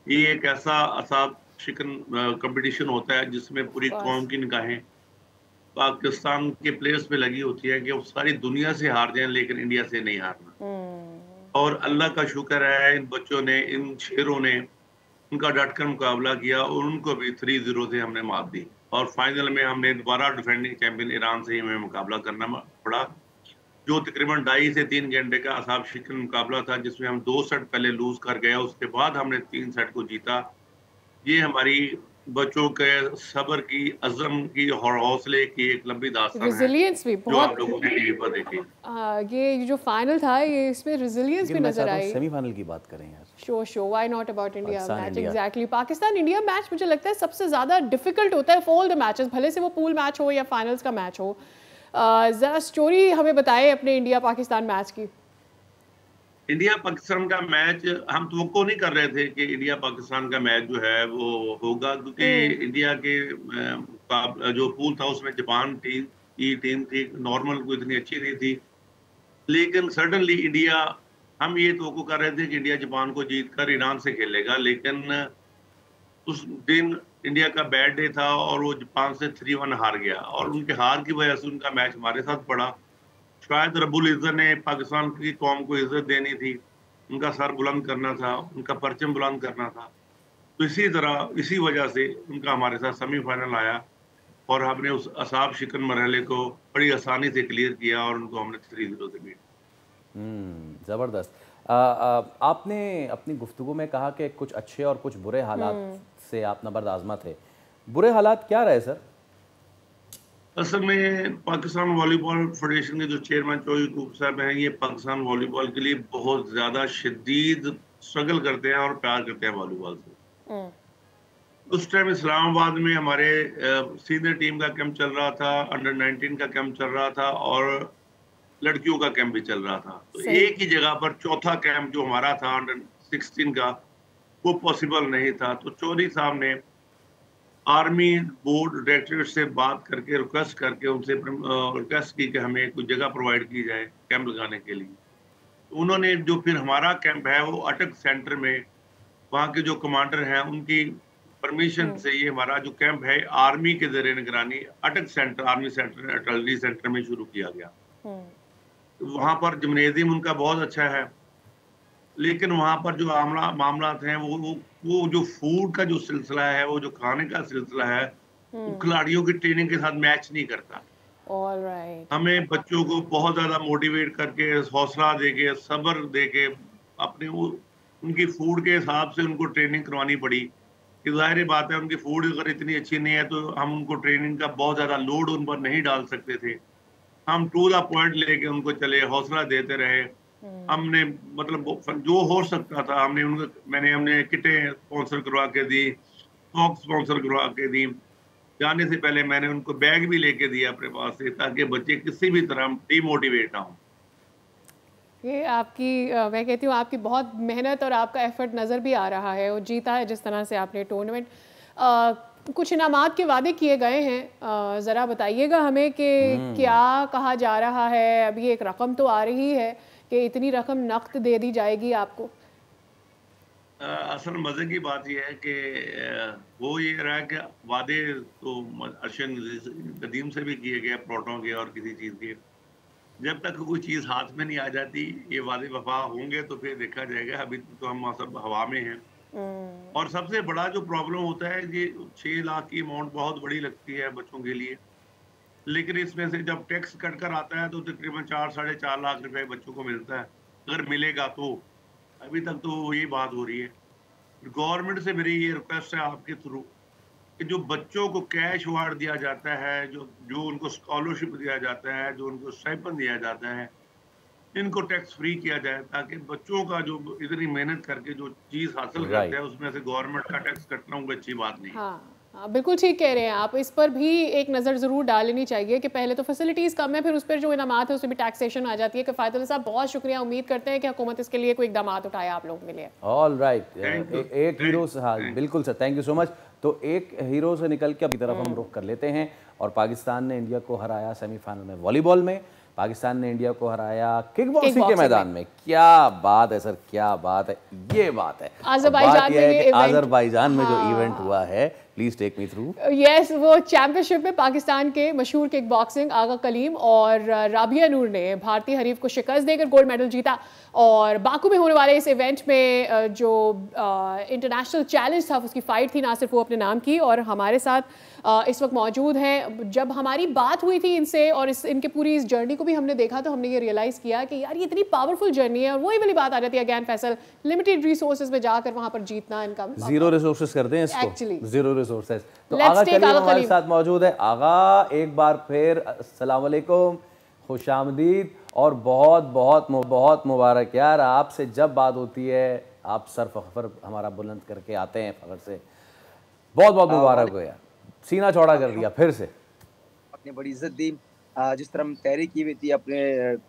ये एक ऐसा असाब शिकन कंपटीशन होता है जिसमें पूरी कौम की निगाहें पाकिस्तान के प्लेयर्स पे लगी होती है कि वो सारी दुनिया से हार जाएं, लेकिन इंडिया से नहीं हारना। और अल्लाह का शुक्र है, इन बच्चों ने, इन शेरों ने उनका डटकर मुकाबला किया, और उनको भी 3-0 से हमने मात दी। और फाइनल में हमने दोबारा डिफेंडिंग चैंपियन ईरान से ही हमें मुकाबला करना पड़ा, जो तकरीबन 2.5 से 3 घंटे का असाब शिकन मुकाबला था, जिसमें हम 2 सेट पहले लूज कर गए, उसके बाद हमने 3 सेट को जीता। ये हमारी बच्चों के सब्र की, अज़म की और हौसले की एक लंबी दास्तान है, रेजिलियंस भी बहुत, जो आप लोगों ने टीवी पर देखी। ये जो फाइनल था, ये इसमें रेजिलियंस भी नजर आई। सेमीफाइनल की बात करें यार, show why not about India match. Exactly, Pakistan India match मुझे लगता है सबसे ज्यादा डिफिकल्ट होता है फॉर द मैचेस, भले से वो पूल मैच हो या फाइनल्स का मैच हो। जरा स्टोरी हमें बताएं अपने इंडिया पाकिस्तान मैच की। इंडिया पाकिस्तान का मैच हम तो नहीं कर रहे थे कि इंडिया पाकिस्तान का मैच जो है वो होगा, क्योंकि इंडिया के जो पूल था उसमें जापान टीम थी, नॉर्मल कोई इतनी अच्छी नहीं थी, लेकिन सडनली इंडिया, हम ये तो कर रहे थे कि इंडिया जापान को जीतकर ईरान से खेलेगा, लेकिन उस दिन इंडिया का बैड डे था और वो जापान से 3-1 हार गया, और उनके हार की वजह से उनका मैच हमारे साथ पड़ा। शायद रब्बुल इज्जत ने पाकिस्तान की कौम को इज्जत देनी थी, उनका सर बुलंद करना था, उनका परचम बुलंद करना था। तो इसी तरह, इसी वजह से उनका हमारे साथ सेमीफाइनल आया और हमने उस असाब शिकन मरहले को बड़ी आसानी से क्लियर किया और उनको हमने 3-0 से बीट। ज़बरदस्त। आपने अपनी गुफ्तगू में कहा कि कुछ अच्छे और कुछ बुरे हालात से आप नबर्द आज़मा थे। बुरे हालात क्या रहे सर? असल में पाकिस्तान वॉलीबॉल फेडरेशन के जो चेयरमैन चौधरी खूब साहब हैं, ये पाकिस्तान वॉलीबॉल के लिए बहुत ज़्यादा शदीद स्ट्रगल करते हैं और प्यार करते हैं वॉलीबॉल से। उस टाइम इस्लामाबाद में हमारे सीनियर टीम का कैंप चल रहा था, अंडर 19 का कैंप चल रहा था और लड़कियों का कैंप भी चल रहा था। तो एक ही जगह पर चौथा कैंप जो हमारा था अंडर 16 का, वो पॉसिबल नहीं था। तो चौधरी साहब ने आर्मी बोर्ड डायरेक्टर से बात करके रिक्वेस्ट करके उनसे रिक्वेस्ट की कि हमें कुछ जगह प्रोवाइड की जाए कैंप लगाने के लिए। तो उन्होंने जो फिर हमारा कैंप है वो अटक सेंटर में, वहाँ के जो कमांडर हैं उनकी परमिशन से ये हमारा जो कैंप है आर्मी के ज़रिए निगरानी अटक सेंटर, आर्मी सेंटर, अटल्डी सेंटर में शुरू किया गया। वहाँ पर जिम्नेजियम उनका बहुत अच्छा है, लेकिन वहाँ पर जो मामला हैं वो जो फूड का जो सिलसिला है, वो जो खाने का सिलसिला है, वो खिलाड़ियों की ट्रेनिंग के साथ मैच नहीं करता। हमें बच्चों को बहुत ज़्यादा मोटिवेट करके, हौसला देके, सब्र देके, अपने उनकी फूड के हिसाब से उनको ट्रेनिंग करवानी पड़ी। कि ज़ाहिर बात है उनकी फूड अगर इतनी अच्छी नहीं है तो हम उनको ट्रेनिंग का बहुत ज़्यादा लोड उन पर नहीं डाल सकते थे। हम टू द पॉइंट लेके उनको चले, हौसला देते रहे। हमने मतलब जो हो सकता था हमने किटें स्पॉन्सर करवा के दी, सॉक्स स्पॉन्सर करवा के दी। जाने से पहले मैंने उनको बैग भी लेके दिया अपने पास से, ताकि बच्चे किसी भी तरह डीमोटिवेट ना हो। ये आपकी मैं कहती हूँ आपकी बहुत मेहनत और आपका एफर्ट नज़र भी आ रहा है, और जीता है जिस तरह से आपने टूर्नामेंट। कुछ इनामात के वादे किए गए हैं, ज़रा बताइएगा हमें कि क्या कहा जा रहा है। अभी एक रकम तो आ रही है कि इतनी रकम नक़द दे दी जाएगी आपको। असल मज़े की बात यह है कि वो ये रहा कि वादे तो अर्शन कदीम से भी किए गए, प्लॉटों के और किसी चीज़ के। जब तक कोई चीज़ हाथ में नहीं आ जाती, ये वादे वफा होंगे तो फिर देखा जाएगा। अभी तो हम सब हवा में हैं। और सबसे बड़ा जो प्रॉब्लम होता है कि 6 लाख की अमाउंट बहुत बड़ी लगती है बच्चों के लिए, लेकिन इसमें से जब टैक्स कट कर आता है तो तकरीबन 4-4.5 लाख रुपए बच्चों को मिलता है, अगर मिलेगा तो। अभी तक तो यही बात हो रही है। गवर्नमेंट से मेरी ये रिक्वेस्ट है आपके थ्रू कि जो बच्चों को कैश अवार्ड दिया जाता है, जो उनको स्कॉलरशिप दिया जाता है, जो उनको स्टाइपेंड दिया जाता है, इनको टैक्स फ्री किया जाए, ताकि बच्चों का जो इतनी मेहनत करके जो चीज़ हासिल करते हैं उसमें से गवर्नमेंट का टैक्स कटना उनकी अच्छी बात नहीं। हाँ, बिल्कुल ठीक कह रहे हैं आप। इस पर भी एक नज़र ज़रूर डाल लेनी चाहिए कि पहले तो फैसिलिटीज़ कम है, फिर उस पर जो इनामात है उसमें भी टैक्सेशन आ जाती है। किफ़ायतुल्लाह साहब बहुत शुक्रिया, उम्मीद करते हैं कि हुकूमत इसके लिए कोई इक़दाम उठाए आप लोगों के लिए। ऑल राइट, एक हीरो से, हाँ बिल्कुल sir, thank you so much. तो एक हीरो से निकल के अपनी तरफ हम रुख कर लेते हैं, और पाकिस्तान ने इंडिया को हराया सेमीफाइनल में वॉलीबॉल में, पाकिस्तान ने इंडिया को हराया किकबॉक्सिंग के मैदान में। क्या बात है सर, क्या बात है, ये बात है। आज़रबाईजान में जो इवेंट हुआ है, please take me through. Yes, वो चैंपियनशिप में पाकिस्तान के मशहूर किक बॉक्सिंग आगा कलीम और राबिया नूर ने भारतीय हरीफ को शिकस्त देकर गोल्ड मेडल जीता। और बाकू में होने वाले इस इवेंट में जो इंटरनेशनल चैलेंज था उसकी फ़ाइट थी, ना सिर्फ वो अपने नाम की, और हमारे साथ इस वक्त मौजूद हैं। जब हमारी बात हुई थी इनसे और इनके पूरी इस जर्नी को भी हमने देखा तो हमने ये रियलाइज़ किया कि यार ये इतनी पावरफुल जर्नी है। और वही वाली बात आ जाती है अगैन फैसल, लिमिटेड रिसोर्सेज में जाकर वहाँ पर जीतना, इनका जीरो रिसोर्सेज करते हैं इसको, एक्चुअली जीरो रिसोर्सेज। तो आगा कलीम हमारे साथ मौजूद है। आगा, एक बार फिर अस्सलाम वालेकुम, खुशामदीद और बहुत बहुत बहुत मुबारक यार। आपसे जब बात होती है आप सर फखर हमारा बुलंद करके आते हैं फखर से, बहुत बहुत मुबारक हो यार, सीना चौड़ा कर दिया फिर से, आपने बड़ी इज्जत दी। जिस तरह तैयारी की हुई थी अपने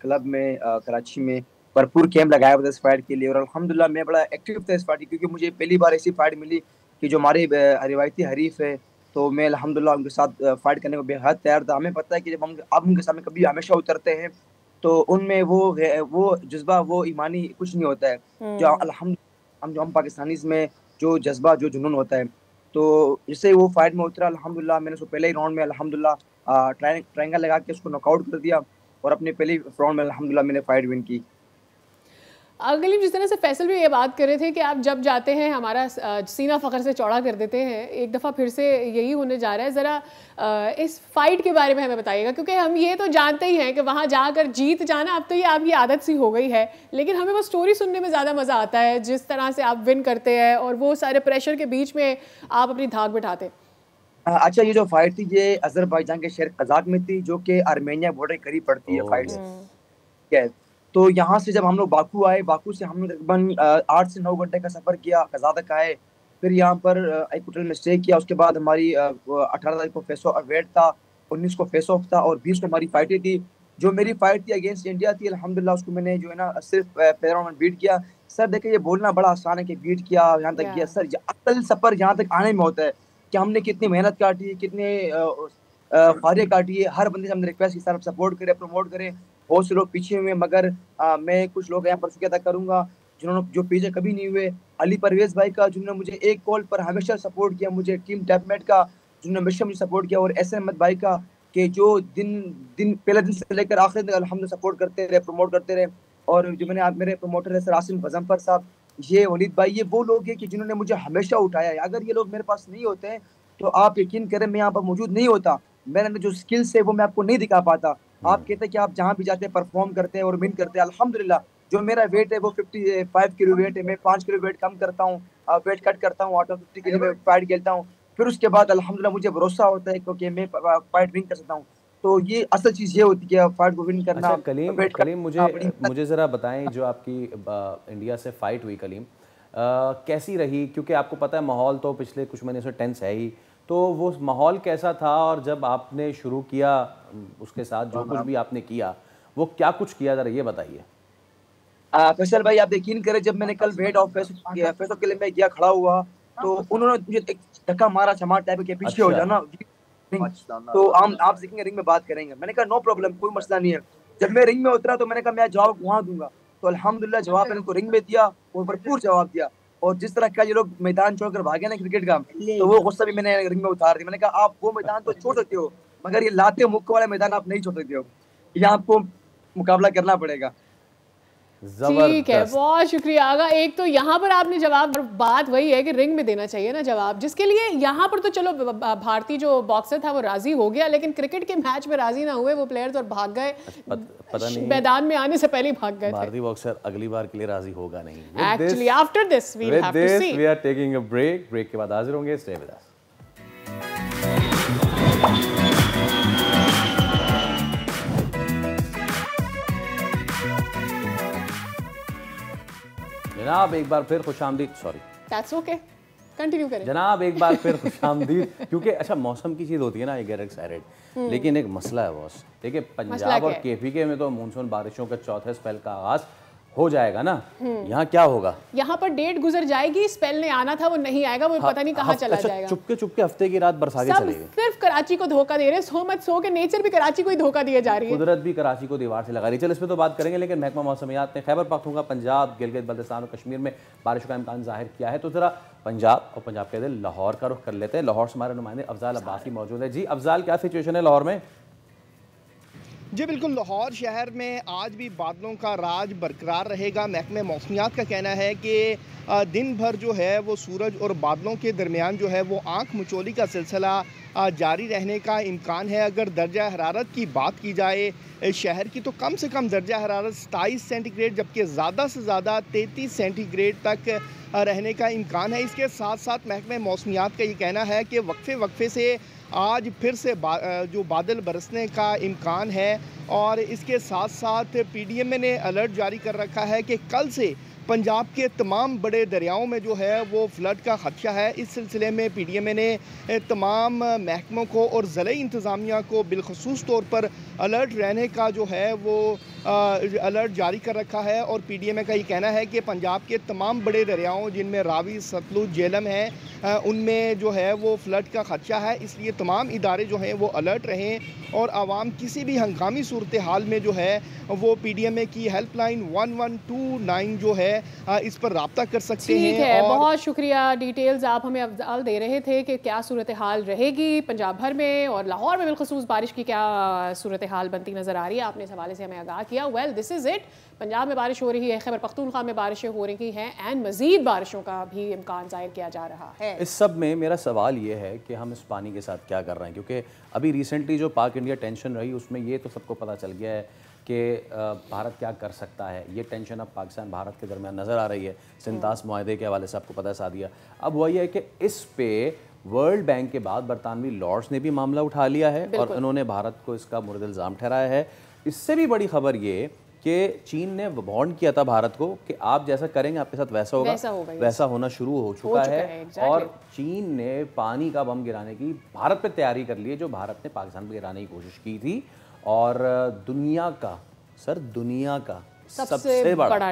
क्लब में कराची में, भरपूर कैंप लगाया हुआ था इस फाइट के लिए, और अल्हम्दुलिल्लाह मैं बड़ा एक्टिव था इस फाइट, क्योंकि मुझे पहली बार ऐसी फाइट मिली कि जो हमारे रिवायती हरीफ है, तो मैं अल्हम्दुलिल्लाह उनके साथ फाइट करने को बेहद तैयार था। हमें पता है कि जब हम आप उनके सामने कभी हमेशा उतरते हैं तो उनमें वो जज्बा, वो ईमानी कुछ नहीं होता है जो हम पाकिस्तानी में जो जज्बा, जो जुनून होता है। तो जिससे वो फाइट में उतरा, अल्हम्दुलिल्लाह मैंने उसको पहले ही राउंड में अल्हम्दुलिल्लाह ट्रायंगल लगा के उसको नॉकआउट कर दिया और अपने पहले राउंड में अल्हम्दुलिल्लाह मैंने फाइट विन की। गलीम, जिस तरह से फैसल भी ये बात कर रहे थे कि आप जब जाते हैं हमारा सीना फ़ख्र से चौड़ा कर देते हैं, एक दफ़ा फिर से यही होने जा रहा है। ज़रा इस फाइट के बारे में हमें बताइएगा, क्योंकि हम ये तो जानते ही हैं कि वहाँ जाकर जीत जाना अब तो ये आपकी आदत सी हो गई है, लेकिन हमें वो स्टोरी सुनने में ज़्यादा मज़ा आता है जिस तरह से आप विन करते हैं और वो सारे प्रेशर के बीच में आप अपनी धाक बिठाते। अच्छा, ये जो फाइट थी ये अजरबैजान के शहर कज़ाक में थी, जो कि आर्मेनिया बॉर्डर के करीब पड़ती है फाइट से। तो यहाँ से जब हम लोग बाकू आए, बाकू से हमने तकरीबन 8 से 9 घंटे का सफ़र किया, कज़ा तक आए, फिर यहाँ पर एक होटल में स्टे किया। उसके बाद हमारी 18 तारीख को फेस ऑफ वेट था, 19 को फेस ऑफ था और 20 को हमारी फाइटें थी। जो मेरी फाइट थी अगेंस्ट इंडिया थी, अल्हम्दुलिल्लाह उसको मैंने जो है ना सिर्फ पहले राउंड में बीट किया। सर देखे, ये बोलना बड़ा आसान है कि बीट किया, यहाँ तक गया। सर असल सफ़र यहाँ तक आने में होता है कि हमने कितनी मेहनत काटी है, कितने फारियाँ काटी है। हर बंदे से हमने रिक्वेस्ट की सर सपोर्ट करें, प्रमोट करें। बहुत से लोग पीछे हुए, मगर मैं कुछ लोग यहाँ पर शुक्रिया अदा करूँगा जिन्होंने जो पीछे कभी नहीं हुए। अली परवेज़ भाई का, जिन्होंने मुझे एक कॉल पर हमेशा सपोर्ट किया, मुझे टीम टैपमेट का जिन्होंने हमेशा मुझे सपोर्ट किया, और एस अहमद भाई का कि जो दिन पहले दिन से लेकर आखिर तक अल्हम्दुलिल्लाह सपोर्ट करते रहे, प्रमोट करते रहे। और जो मैंने आप मेरे प्रमोटर है सर आसिम गजम्फर साहब, ये वलीद भाई, ये वो लोग हैं कि जिन्होंने मुझे हमेशा उठाया है। अगर ये लोग मेरे पास नहीं होते हैं तो आप यकीन करें मैं यहाँ पर मौजूद नहीं होता। मेरे अंदर जो स्किल्स है वो मैं आपको नहीं दिखा पाता। आप कहते हैं कि आप जहाँ भी जाते हैं परफॉर्म करते हैं और विन करते हैं। अल्हम्दुलिल्लाह जो मेरा वेट है वो 55 किलो वेट है। मैं 5 किलो वेट कम करता हूँ, वेट कट करता हूँ, 50 किलो में फाइट खेलता हूँ। फिर उसके बाद अल्हम्दुलिल्लाह मुझे भरोसा होता है क्योंकि मैं फाइट विन कर सकता हूँ। तो ये असल चीज़ ये होती है कि फाइट को विन करना। अच्छा कलीम, मुझे ज़रा बताएं, जो आपकी इंडिया से फाइट हुई कलीम, कैसी रही? क्योंकि आपको पता है माहौल तो पिछले कुछ महीने से टेंस है ही, तो वो माहौल कैसा था? और जब आपने शुरू किया उसके साथ जो कुछ भी आपने किया, वो क्या कुछ किया, जरा ये बताइए। फैसल भाई, आप यकीन करें, जब मैंने कल वेट ऑफ फैसो के लिए मैं गया खड़ा हुआ तो उन्होंने मुझे एक धक्का मारा, चमाट टाइप के पीछे हो जाना। तो आप सीखेंगे, रिंग में बात करेंगे। मैंने कहा नो प्रॉब्लम, कोई मसला नहीं है। जब मैं रिंग में उतरा तो मैंने कहा मैं जवाब वहाँ दूंगा। तो अल्हम्दुलिल्लाह जवाब मैंने उनको रिंग में दिया और भरपूर जवाब दिया। और जिस तरह का ये लोग मैदान छोड़कर भागे ना क्रिकेट का, तो वो गुस्सा भी मैंने रिंग में उतार दिया। मैंने कहा आप वो मैदान तो छोड़ सकते हो, मगर ये लाते मुक्के वाला मैदान आप नहीं छोड़ सकते हो, यहाँ आपको मुकाबला करना पड़ेगा। ठीक है, बहुत शुक्रिया आगा। एक तो यहाँ पर आपने जवाब, बात वही है कि रिंग में देना चाहिए ना जवाब, जिसके लिए यहाँ पर तो चलो भारतीय जो बॉक्सर था वो राजी हो गया, लेकिन क्रिकेट के मैच में राजी ना हुए वो प्लेयर्स और भाग गए। पता नहीं मैदान में आने से पहले ही भाग गए। भारतीय बॉक्सर अगली बार के लिए राजी होगा नहीं। Actually after this we have to see. We are taking a break. Break के बाद हाजिर होंगे। Stay with us. जनाब एक बार फिर खुशामदीद। सॉरी, दैट्स ओके, कंटिन्यू करें जनाब। एक बार फिर खुशामदीद, क्योंकि अच्छा मौसम की चीज़ होती है ना, ये गेट एक्साइटेड, लेकिन एक मसला है बॉस। देखिए पंजाब और केपीके में तो मानसून बारिशों का चौथे स्पेल का आगाज हो जाएगा ना। यहाँ क्या होगा? यहाँ पर डेट गुजर जाएगी, स्पेल ने आना था वो नहीं आएगा, वो पता नहीं कहाँ चला जाएगा। चुपके चुपके हफ्ते की रात बरसा के चलेगी। सिर्फ कराची को धोखा दे रहे हैं, सो मत सो के नेचर भी कराची को ही धोखा दिए जा रही है, कुदरत भी कराची को दीवार से लगा रही है। चलो इस पर तो बात करेंगे, लेकिन महकमा मौसमियात ने खैबर पख्तूनख्वा, पंजाब, गिलगित बल्तिस्तान और कश्मीर में बारिश का इम्कान जाहिर किया है। तो जरा पंजाब और पंजाब के दिल लाहौर का रुख कर लेते हैं। लाहौर से हमारे नुमाइंदे अफजाल अब्बासी मौजूद है। जी अफजाल, क्या सिचुएशन है लाहौर में? जी बिल्कुल, लाहौर शहर में आज भी बादलों का राज बरकरार रहेगा। महकमे मौसमियात का कहना है कि दिन भर जो है वो सूरज और बादलों के दरमियान जो है वो आँख मचोली का सिलसिला जारी रहने का इम्कान है। अगर दर्जा हरारत की बात की जाए शहर की, तो कम से कम दर्जा हरारत 27 सेंटीग्रेड, जबकि ज़्यादा से ज़्यादा 33 सेंटीग्रेड तक रहने का इम्कान है। इसके साथ साथ महकमे मौसमियात का ये कहना है कि वक्फे से आज फिर से जो बादल बरसने का इम्कान है। और इसके साथ साथ पीडीएमए ने अलर्ट जारी कर रखा है कि कल से पंजाब के तमाम बड़े दरियाओं में जो है वो फ्लड का खदशा है। इस सिलसिले में पीडीएमए ने तमाम महकमों को और ज़िले इंतज़ामिया को बिलखसूस तौर पर अलर्ट रहने का जो है वो अलर्ट जारी कर रखा है। और पीडीएमए का ये कहना है कि पंजाब के तमाम बड़े दरियाओं, जिनमें रावी, सतलुज, झेलम है, उनमें जो है वो फ्लड का खदशा है, इसलिए तमाम इदारे जो हैं वो अलर्ट रहें और आवाम किसी भी हंगामी सूरत हाल में जो है वो PDMA की हेल्पलाइन 1129 जो है इस पर रब्ता कर सकते हैं। ठीक है, बहुत शुक्रिया। डिटेल्स आप हमें अफजाल दे रहे थे कि क्या सूरत हाल रहेगी पंजाब भर में और लाहौर में बिलखसूस बारिश की क्या सूरत हाल बनती नज़र आ रही है। आपने इस हवाले से हमें आगाह किया। Well, this is it. Punjab में बारिश हो रही है, खैबर पख्तूनख्वा में बारिशें हो रही हैं एंड मज़ीद बारिशों का भी इम्कान ज़ाहिर किया जा रहा है। इस सब में मेरा सवाल ये है कि हम इस पानी के साथ क्या कर रहे हैं, क्योंकि अभी रिसेंटली जो पाक इंडिया टेंशन रही उसमें ये तो सबको पता चल गया है कि भारत क्या कर सकता है। ये टेंशन अब पाकिस्तान भारत के दरमियान नज़र आ रही है। सिंतास मुआहदे के हवाले से आपको पता सा दिया। अब वही है कि इस पे वर्ल्ड बैंक के बाद बरतानवी लॉर्ड्स ने भी मामला उठा लिया है और उन्होंने भारत को इसका मुर्द इल्ज़ाम ठहराया है। इससे भी बड़ी खबर ये कि चीन ने वार्न किया था भारत को कि आप जैसा करेंगे आपके साथ वैसा होगा, वैसा होना शुरू हो चुका है। और चीन ने पानी का बम गिराने की भारत पे तैयारी कर ली है, जो भारत ने पाकिस्तान पे गिराने की कोशिश की थी। और दुनिया का सबसे बड़ा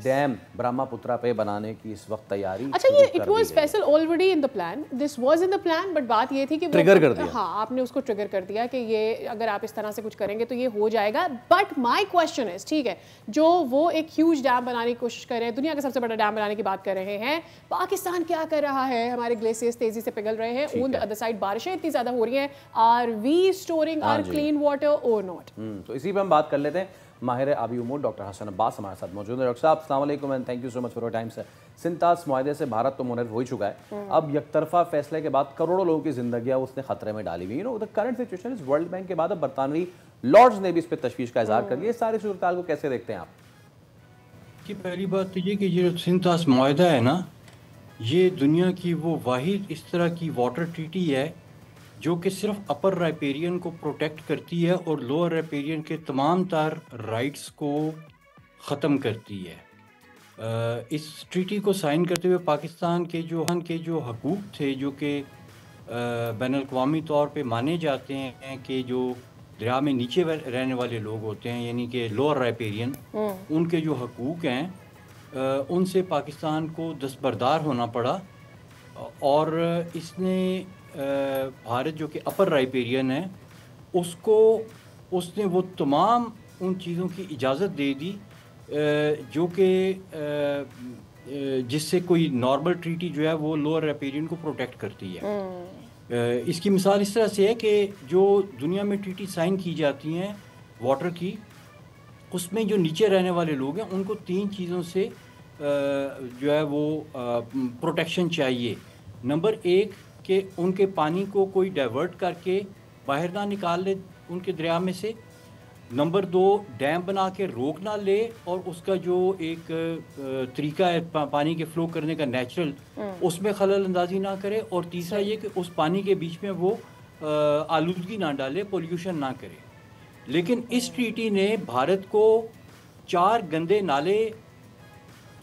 डैम ब्रह्मपुत्रा पे बनाने की इस वक्त तैयारी। अच्छा, ये it was Faisal already in the plan, this was in the plan, but बात ये थी कि ट्रिगर कर दिया। हाँ, आपने उसको ट्रिगर कर दिया कि ये अगर आप इस तरह से कुछ करेंगे तो ये हो जाएगा। बट माय क्वेश्चन इज, ठीक है, जो वो एक ह्यूज डैम बनाने की कोशिश कर रहे हैं, दुनिया का सबसे बड़ा डैम बनाने की बात कर रहे हैं, पाकिस्तान क्या कर रहा है? हमारे ग्लेशियर्स तेजी से पिघल रहे हैं, ऑन द अदर साइड बारिशें इतनी ज्यादा हो रही हैं। Are we storing our clean water or not? तो इसी पे हम बात कर लेते हैं। माहिर आबी उमूर डॉक्टर हसन अब्बास हमारे साथ मौजूद है। डॉक्टर साहब अस्सलाम वालेकुम and thank you so much for your time sir. सिंतास मुआहदे से भारत तो मुनहर हो ही चुका है। अब यकतरफा फैसले के बाद करोड़ों लोगों की जिंदगियां उसने खतरे में डाली हुई। The current situation is world bank के बाद अब बरतानवी लॉर्ड्स ने भी इस पर तशवीश का इजहार कर लिया। इस सारी सूरत को कैसे देखते हैं आप? कि पहली बात तो ये कि ये सिंतास मुआहदा है ना, ये दुनिया की वो वाहिद इस तरह की वाटर ट्रीटी है जो कि सिर्फ अपर राइपेरियन को प्रोटेक्ट करती है और लोअर राइपेरियन के तमाम तार राइट्स को ख़त्म करती है। इस ट्रीटी को साइन करते हुए पाकिस्तान के जो हकूक़ थे, जो कि बैनुल-अक़वामी तौर पे माने जाते हैं कि जो दरिया में नीचे रहने वाले लोग होते हैं, यानी कि लोअर राइपेरियन, उनके जो हकूक़ हैं उनसे पाकिस्तान को दस्तबरदार होना पड़ा। और इसने भारत जो कि अपर राइपेरियन है उसने वो तमाम उन चीज़ों की इजाज़त दे दी जो कि जिससे कोई नॉर्मल ट्रीटी जो है वो लोअर राइपेरियन को प्रोटेक्ट करती है। इसकी मिसाल इस तरह से है कि जो दुनिया में ट्रीटी साइन की जाती हैं वाटर की, उसमें जो नीचे रहने वाले लोग हैं उनको 3 चीज़ों से जो है वो प्रोटेक्शन चाहिए। नंबर 1 कि उनके पानी को कोई डाइवर्ट करके बाहर ना निकाल ले उनके दरिया में से। नंबर 2, डैम बना के रोक ना ले और उसका जो एक तरीका है पानी के फ़्लो करने का नेचुरल, उसमें खलल अंदाजी ना करे। और तीसरा ये कि उस पानी के बीच में वो आलूदगी ना डाले, पोल्यूशन ना करे। लेकिन इस ट्रीटी ने भारत को 4 गंदे नाले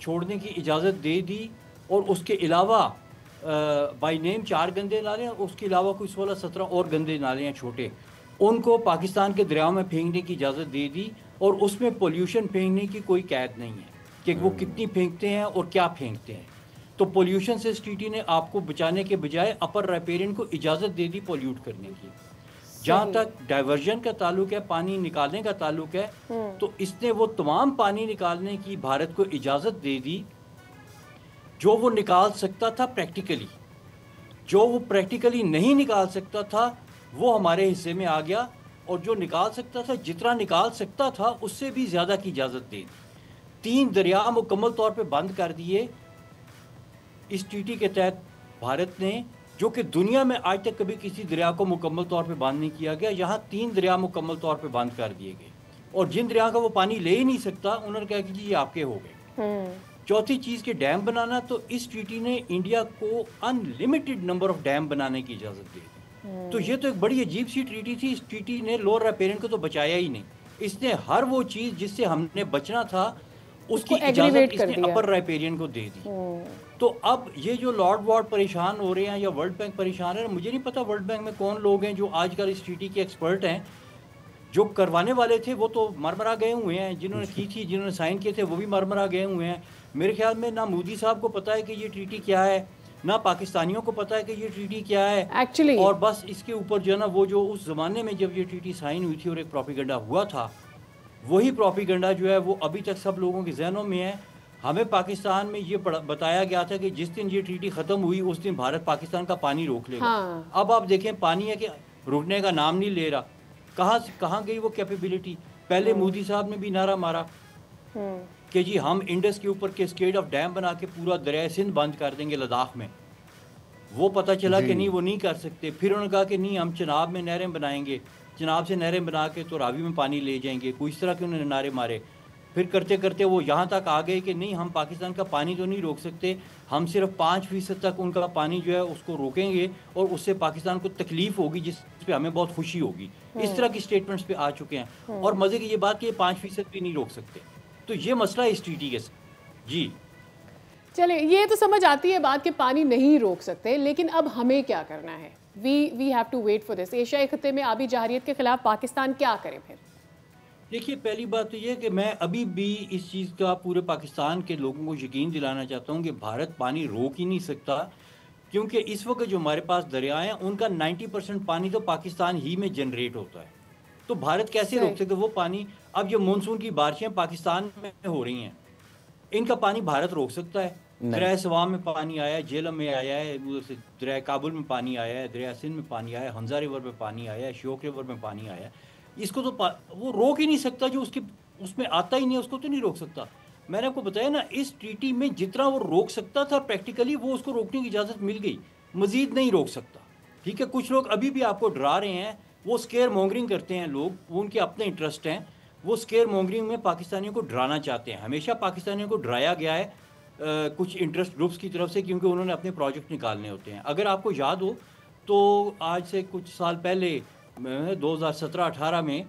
छोड़ने की इजाज़त दे दी और उसके अलावा बाई नेम 4 गंदे नाले हैं, उसके अलावा कोई 16-17 और गंदे नाले हैं छोटे, उनको पाकिस्तान के दरियाओं में फेंकने की इजाज़त दे दी। और उसमें पोल्यूशन फेंकने की कोई कैद नहीं है कि वो कितनी फेंकते हैं और क्या फेंकते हैं। तो पोल्यूशन से इस ट्रीटी ने आपको बचाने के बजाय अपर राइपेरियन को इजाज़त दे दी पोल्यूट करने की। जहाँ तक डाइवर्जन का ताल्लुक है, पानी निकालने का ताल्लुक है, तो इसने वो तमाम पानी निकालने की भारत को इजाज़त दे दी जो वो निकाल सकता था प्रैक्टिकली। जो वो प्रैक्टिकली नहीं निकाल सकता था वो हमारे हिस्से में आ गया, और जो निकाल सकता था, जितना निकाल सकता था उससे भी ज़्यादा की इजाज़त दे दी। 3 दरिया मुकम्मल तौर पे बंद कर दिए इस ट्रीटी के तहत भारत ने, जो कि दुनिया में आज तक कभी किसी दरिया को मुकम्मल तौर पे बंद नहीं किया गया। यहाँ 3 दरिया मुकम्मल तौर पे बंद कर दिए गए, और जिन दरिया का वो पानी ले ही नहीं सकता उन्होंने कहा कि जी ये आपके हो गए। चौथी चीज़ के डैम बनाना, तो इस ट्रीटी ने इंडिया को अनलिमिटेड नंबर ऑफ डैम बनाने की इजाज़त दी। तो ये तो एक बड़ी अजीब सी ट्रीटी थी। इस ट्रीटी ने लोअर राइपेरियन को तो बचाया ही नहीं, इसने हर वो चीज़ जिससे हमने बचना था उसकी इजाज़त इसने अपर राइपेरियन को दे दी। तो अब ये जो लॉर्ड वार्ड परेशान हो रहे हैं या वर्ल्ड बैंक परेशान है, मुझे नहीं पता वर्ल्ड बैंक में कौन लोग हैं जो आजकल इस ट्रीटी के एक्सपर्ट हैं। जो करवाने वाले थे वो तो मरमरा गए हुए हैं, जिन्होंने की थी, जिन्होंने साइन किए थे वो भी मरमरा गए हुए हैं। मेरे ख्याल में ना मोदी साहब को पता है कि ये ट्रीटी क्या है, ना पाकिस्तानियों को पता है कि ये ट्रीटी क्या है एक्चुअली, और बस इसके ऊपर जो है ना वो जो उस ज़माने में जब ये ट्रीटी साइन हुई थी और एक प्रोपेगेंडा हुआ था, वही प्रोपेगेंडा जो है वो अभी तक सब लोगों के जहनों में है। हमें पाकिस्तान में ये बताया गया था कि जिस दिन ये ट्रीटी ख़त्म हुई उस दिन भारत पाकिस्तान का पानी रोक लेगा। हाँ। अब आप देखें पानी है कि रुकने का नाम नहीं ले रहा। कहाँ गई वो कैपेबिलिटी? पहले मोदी साहब ने भी नारा मारा कि जी हम इंडस के ऊपर कैस्केड ऑफ डैम बना के पूरा दरिया सिंध बंद कर देंगे लद्दाख में। वो पता चला कि नहीं, वो नहीं कर सकते। फिर उन्होंने कहा कि नहीं, हम चिनाब में नहरें बनाएंगे, चिनाब से नहरें बना के तो रावी में पानी ले जाएंगे। कोई इस तरह के उन्होंने नारे मारे। फिर करते करते वो यहाँ तक आ गए कि नहीं, हम पाकिस्तान का पानी तो नहीं रोक सकते, हम सिर्फ 5% तक उनका पानी जो है उसको रोकेंगे और उससे पाकिस्तान को तकलीफ होगी जिस पे हमें बहुत खुशी होगी। इस तरह की स्टेटमेंट्स पे आ चुके हैं। और मज़े की ये बात कि 5% भी नहीं रोक सकते। तो ये मसला है इस ट्रीटी के साथ। जी चले, ये तो समझ आती है बात कि पानी नहीं रोक सकते, लेकिन अब हमें क्या करना है? We have to wait for this. एशियाई खत्ते में आबी जहरियत के खिलाफ पाकिस्तान क्या करे फिर? देखिए, पहली बात तो ये कि मैं अभी भी इस चीज़ का पूरे पाकिस्तान के लोगों को यकीन दिलाना चाहता हूँ कि भारत पानी रोक ही नहीं सकता, क्योंकि इस वक्त जो हमारे पास दरिया हैं उनका 90% पानी तो पाकिस्तान ही में जनरेट होता है। तो भारत कैसे रोक सकते वो पानी? अब जो मानसून की बारिशें पाकिस्तान में हो रही हैं, इनका पानी भारत रोक सकता है? दरिया सवाम में पानी आया है, झेलम में आया है, उधर से दरिया काबुल में पानी आया है, दरिया सिंध में पानी आया है, हंजा रिवर में पानी आया है, श्योक रिवर में पानी आया है। इसको तो वो रोक ही नहीं सकता। जो उसमें आता ही नहीं, उसको तो नहीं रोक सकता। मैंने आपको बताया ना, इस ट्रीटी में जितना वो रोक सकता था प्रैक्टिकली वो उसको रोकने की इजाज़त मिल गई, मजीद नहीं रोक सकता। ठीक है, कुछ लोग अभी भी आपको डरा रहे हैं, वो स्केयर मॉन्गरिंग करते हैं लोग, वो उनके अपने इंटरेस्ट हैं, वो स्केयर मॉन्गरिंग में पाकिस्तानियों को डराना चाहते हैं। हमेशा पाकिस्तानियों को डराया गया है कुछ इंटरेस्ट ग्रुप्स की तरफ से, क्योंकि उन्होंने अपने प्रोजेक्ट निकालने होते हैं। अगर आपको याद हो तो आज से कुछ साल पहले 2017-18 में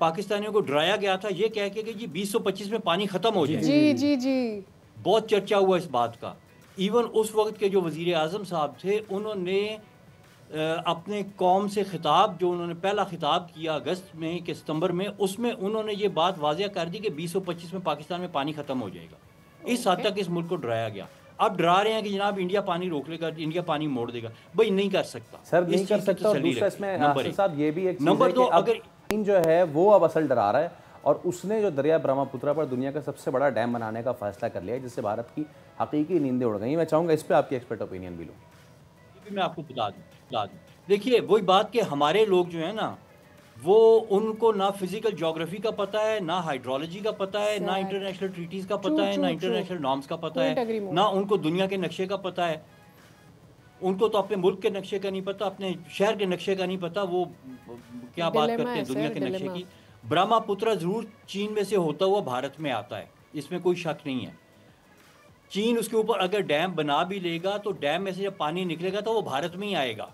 पाकिस्तानियों को डराया गया था ये कह के कि जी 2025 में पानी ख़त्म हो जाए। जी जी जी, बहुत चर्चा हुआ इस बात का। इवन उस वक्त के जो वज़ीर आज़म साहब थे, उन्होंने अपने कौम से खिताब, जो उन्होंने पहला खिताब किया अगस्त में कि सितंबर में, उसमें उन्होंने ये बात वाज़िया कर दी कि 2025 में पाकिस्तान में पानी ख़त्म हो जाएगा। इस हद तक इस मुल्क को डराया गया। अब डरा रहे हैं कि जनाब इंडिया पानी रोक लेगा, इंडिया पानी मोड़ देगा। भाई नहीं कर सकता सर, नहीं कर सकता। और दूसरा इसमें नासिर साहब ये भी एक नंबर 2, अगर चीन जो है वो अब असल डरा रहा है और उसने जो दरिया ब्रह्मपुत्र पर दुनिया का सबसे बड़ा डैम बनाने का फैसला कर लिया है, जिससे भारत की हकीकी नींदें उड़ गई। मैं चाहूँगा इस पर आपकी एक्सपर्ट ओपिनियन भी लूँ। मैं आपको बता दूँ। देखिए, वही बात कि हमारे लोग जो है ना, वो उनको ना फिजिकल ज्योग्राफी का पता है, ना हाइड्रोलॉजी का पता है, ना इंटरनेशनल ट्रीटीज का पता है, ना इंटरनेशनल नॉर्म्स का पता है, ना उनको दुनिया के नक्शे का पता है। उनको तो अपने मुल्क के नक्शे का नहीं पता, अपने शहर के नक्शे का नहीं पता। वो क्या बात करते हैं दुनिया के नक्शे की। ब्रह्मपुत्र जरूर चीन में से होता हुआ भारत में आता है, इसमें कोई शक नहीं है। चीन उसके ऊपर अगर डैम बना भी लेगा तो डैम में से जब पानी निकलेगा तो वो भारत में ही आएगा।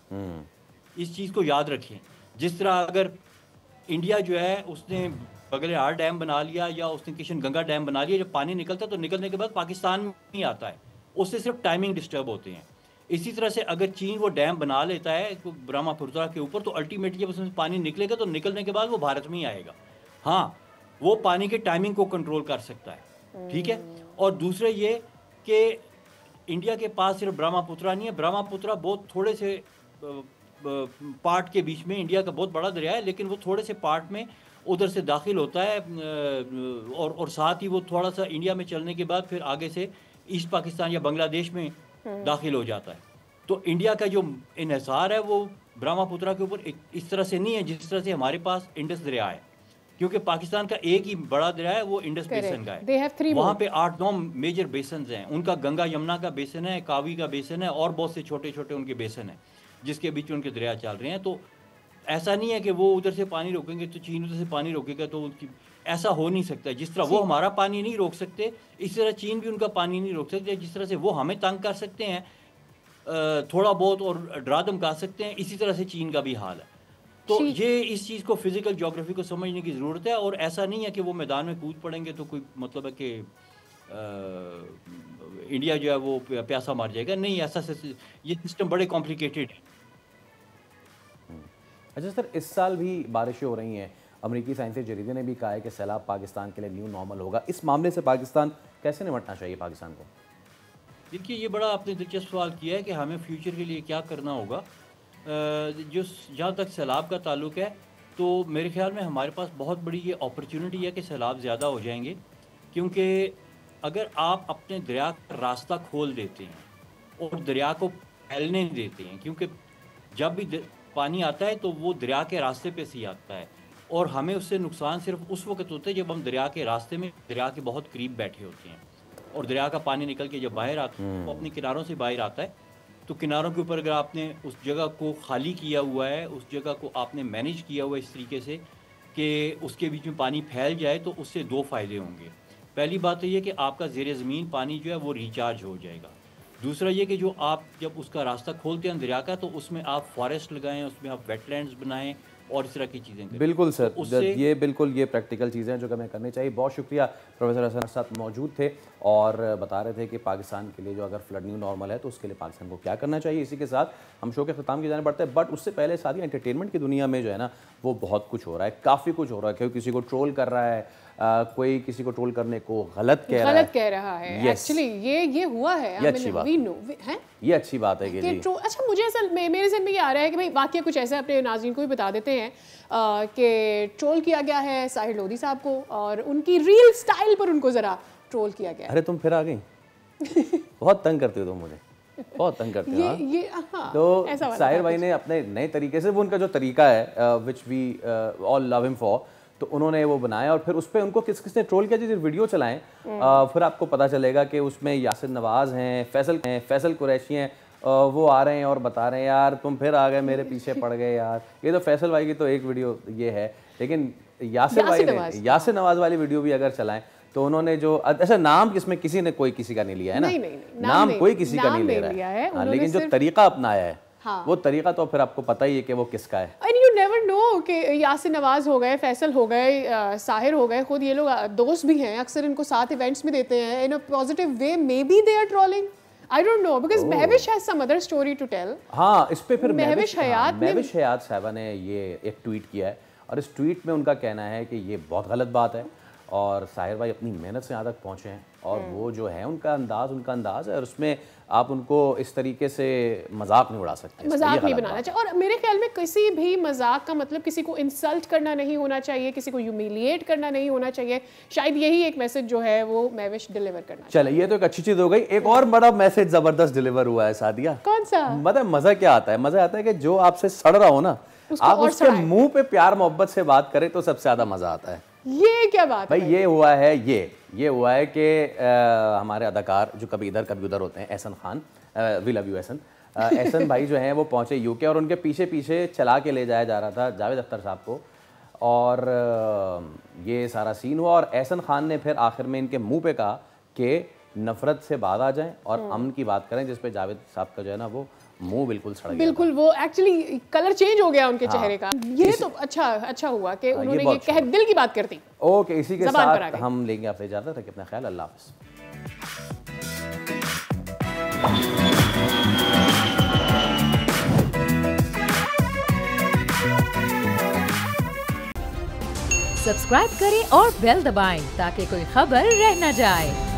इस चीज़ को याद रखें। जिस तरह अगर इंडिया जो है उसने बगलिहार डैम बना लिया या उसने किशन गंगा डैम बना लिया, जब पानी निकलता है तो निकलने के बाद पाकिस्तान में ही आता है, उससे सिर्फ टाइमिंग डिस्टर्ब होते हैं। इसी तरह से अगर चीन वो डैम बना लेता है ब्रह्मपुत्र के ऊपर, तो अल्टीमेटली जब उसमें पानी निकलेगा तो निकलने के बाद वो भारत में ही आएगा। हाँ, वो पानी के टाइमिंग को कंट्रोल कर सकता है। ठीक है। और दूसरे ये कि इंडिया के पास सिर्फ ब्रह्मपुत्र नहीं है, ब्रह्मपुत्र बहुत थोड़े से पार्ट के बीच में, इंडिया का बहुत बड़ा दरिया है लेकिन वो थोड़े से पार्ट में उधर से दाखिल होता है और साथ ही वो थोड़ा सा इंडिया में चलने के बाद फिर आगे से ईस्ट पाकिस्तान या बांग्लादेश में दाखिल हो जाता है। तो इंडिया का जो इन्हिसार है वो ब्रह्मपुत्र के ऊपर इस तरह से नहीं है जिस तरह से हमारे पास इंडस दरिया है, क्योंकि पाकिस्तान का एक ही बड़ा दरिया है, वो इंडस बेसन का है। वहाँ पे 8-9 मेजर बेसन हैं। उनका गंगा यमुना का बेसन है, कावी का बेसन है और बहुत से छोटे छोटे उनके बेसन हैं जिसके बीच उनके दरिया चल रहे हैं। तो ऐसा नहीं है कि वो उधर से पानी रोकेंगे तो चीन उधर से पानी रोकेगा, तो उनकी ऐसा हो नहीं सकता। जिस तरह वो हमारा पानी नहीं रोक सकते, इस तरह चीन भी उनका पानी नहीं रोक सकते। जिस तरह से वो हमें तंग कर सकते हैं थोड़ा बहुत और डरा धमका सकते हैं, इसी तरह से चीन का भी हाल है। तो ये इस चीज़ को फिजिकल ज्योग्राफी को समझने की ज़रूरत है। और ऐसा नहीं है कि वो मैदान में कूद पड़ेंगे तो कोई मतलब है कि इंडिया जो है वो प्यासा मर जाएगा। नहीं, ऐसा ये सिस्टम बड़े कॉम्प्लिकेटेड है। अच्छा सर, इस साल भी बारिशें हो रही हैं। अमेरिकी साइंसी जरीदे ने भी कहा है कि सैलाब पाकिस्तान के लिए न्यू नॉर्मल होगा। इस मामले से पाकिस्तान कैसे निपटना चाहिए पाकिस्तान को? देखिए, ये बड़ा आपने दिलचस्प सवाल किया है कि हमें फ्यूचर के लिए क्या करना होगा। जो जहाँ तक सैलाब का ताल्लुक है, तो मेरे ख्याल में हमारे पास बहुत बड़ी ये अपॉर्चुनिटी है कि सैलाब ज़्यादा हो जाएंगे, क्योंकि अगर आप अपने दरिया का रास्ता खोल देते हैं और दरिया को फैलने देते हैं, क्योंकि जब भी पानी आता है तो वो दरिया के रास्ते पे से ही आता है, और हमें उससे नुकसान सिर्फ उस वक्त होता है जब हम दरिया के रास्ते में दरिया के बहुत करीब बैठे होते हैं, और दरिया का पानी निकल के जब बाहर आता है, वो अपने किनारों से बाहर आता है, तो किनारों के ऊपर अगर आपने उस जगह को खाली किया हुआ है, उस जगह को आपने मैनेज किया हुआ है इस तरीके से कि उसके बीच में पानी फैल जाए, तो उससे दो फ़ायदे होंगे। पहली बात तो ये कि आपका ज़ेर ज़मीन पानी जो है वो रिचार्ज हो जाएगा। दूसरा ये कि जो आप जब उसका रास्ता खोलते हैं दरिया का, तो उसमें आप फॉरेस्ट लगाएं, उसमें आप वेटलैंड्स बनाएं और इस तरह की चीज़ें करें। बिल्कुल सर, तो ये बिल्कुल ये प्रैक्टिकल चीज़ें हैं जो कि हमें करनी चाहिए। बहुत शुक्रिया, प्रोफेसर हसन साथ मौजूद थे और बता रहे थे कि पाकिस्तान के लिए जो अगर फ्लड न्यू नॉर्मल है तो उसके लिए पाकिस्तान को क्या करना चाहिए। इसी के साथ हम शो के ख़त्म की जाने पड़ते हैं, बट उससे पहले सारी एंटरटेनमेंट की दुनिया में जो है ना वो बहुत कुछ हो रहा है, काफ़ी कुछ हो रहा है। कोई किसी को ट्रोल कर रहा है, कोई किसी को ट्रोल करने को गलत कह रहा है। एक्चुअली ये हुआ है, ये अच्छी बात है, ये अच्छी बात है कि जी। अच्छा, मुझे ऐसा मेरे ज़हन में ये आ रहा है कि भाई वाकया कुछ ऐसा अपने नाज़रीन को भी बता देते हैं कि ट्रोल किया गया है साहिर लोधी साहब को, और उनकी रील स्टाइल पर उनको ज़रा ट्रोल किया गया। अरे तुम फिर आ गई बहुत तंग करते हो तुम मुझे, बहुत तंग करते हो। तो साहिर भाई ने अपने नए तरीके से, वो उनका जो तरीका है which we all love him for, तो उन्होंने वो बनाया और फिर उस पर उनको किसने ट्रोल किया, जिस वीडियो चलाएं फिर आपको पता चलेगा कि उसमें यासिर नवाज़ हैं, फैसल कुरैशी हैं, वो आ रहे हैं और बता रहे हैं यार तुम फिर आ गए, मेरे पीछे पड़ गए यार। ये तो फैसल भाई की तो एक वीडियो ये है, लेकिन यासिर भाई ने यासिर नवाज़ वाली वीडियो भी अगर चलाएं तो उन्होंने जो ऐसा नाम किसमें किसी ने कोई किसी का नहीं लिया है ना, नाम कोई किसी का नहीं ले रहा है, लेकिन जो तरीका अपनाया है वो तरीका तो फिर आपको पता ही है कि वो किसका है। And you never know कि यासिर नवाज हो गए, फैसल हो गए, साहिर हो गए, खुद ये लोग दोस्त भी हैं, अक्सर इनको साथ इवेंट्स में देते हैं in a positive way, may be they are trolling, I don't know, because Mahvish has some other story to tell. हाँ, इस पे फिर महविश हयात साहबा ने ये एक ट्वीट किया है और इस ट्वीट में उनका कहना है कि ये बहुत गलत बात है और साहिर भाई अपनी मेहनत से यहाँ तक पहुँचे हैं और वो जो है उनका अंदाज है और उसमें आप उनको इस तरीके से मजाक नहीं उड़ा सकते, मजाक नहीं बनाना चाहिए। और मेरे ख्याल में किसी भी मजाक का मतलब किसी को इंसल्ट करना नहीं होना चाहिए, किसी को ह्यूमिलिएट करना नहीं होना चाहिए। शायद यही एक मैसेज जो है वो महविश डिलीवर करना चाहिए। चले, ये तो एक अच्छी चीज हो गई। एक और बड़ा मैसेज जबरदस्त डिलीवर हुआ है सादिया। कौन सा? मतलब मजा क्या आता है? मजा आता है कि जो आपसे सड़ रहा हो ना, आप उसके मुंह पे प्यार मोहब्बत से बात करें तो सबसे ज्यादा मजा आता है। ये क्या बात भाई? ये हुआ है कि हमारे अदाकार जो कभी इधर कभी उधर होते हैं, Ehsan Khan, we love you Ehsan भाई जो हैं वो पहुंचे यूके और उनके पीछे पीछे चला के ले जाया जा रहा था जावेद अख्तर साहब को और ये सारा सीन हुआ और एहसन खान ने फिर आखिर में इनके मुंह पे कहा कि नफरत से बाहर आ जाएं और अमन की बात करें, जिस पे जावेद साहब का जो है ना वो मुंह बिल्कुल सड़ गया। बिल्कुल, वो एक्चुअली कलर चेंज हो गया उनके चेहरे का। ये तो अच्छा हुआ कि उन्होंने ये कह दिल की बात कर दी। ओके, इसी के साथ हम लेंगे आपसे इजाजत। रखिए अपना ख्याल, अल्लाह हाफ़िज़। सब्सक्राइब करें और बेल दबाएं ताकि कोई खबर रह न जाए।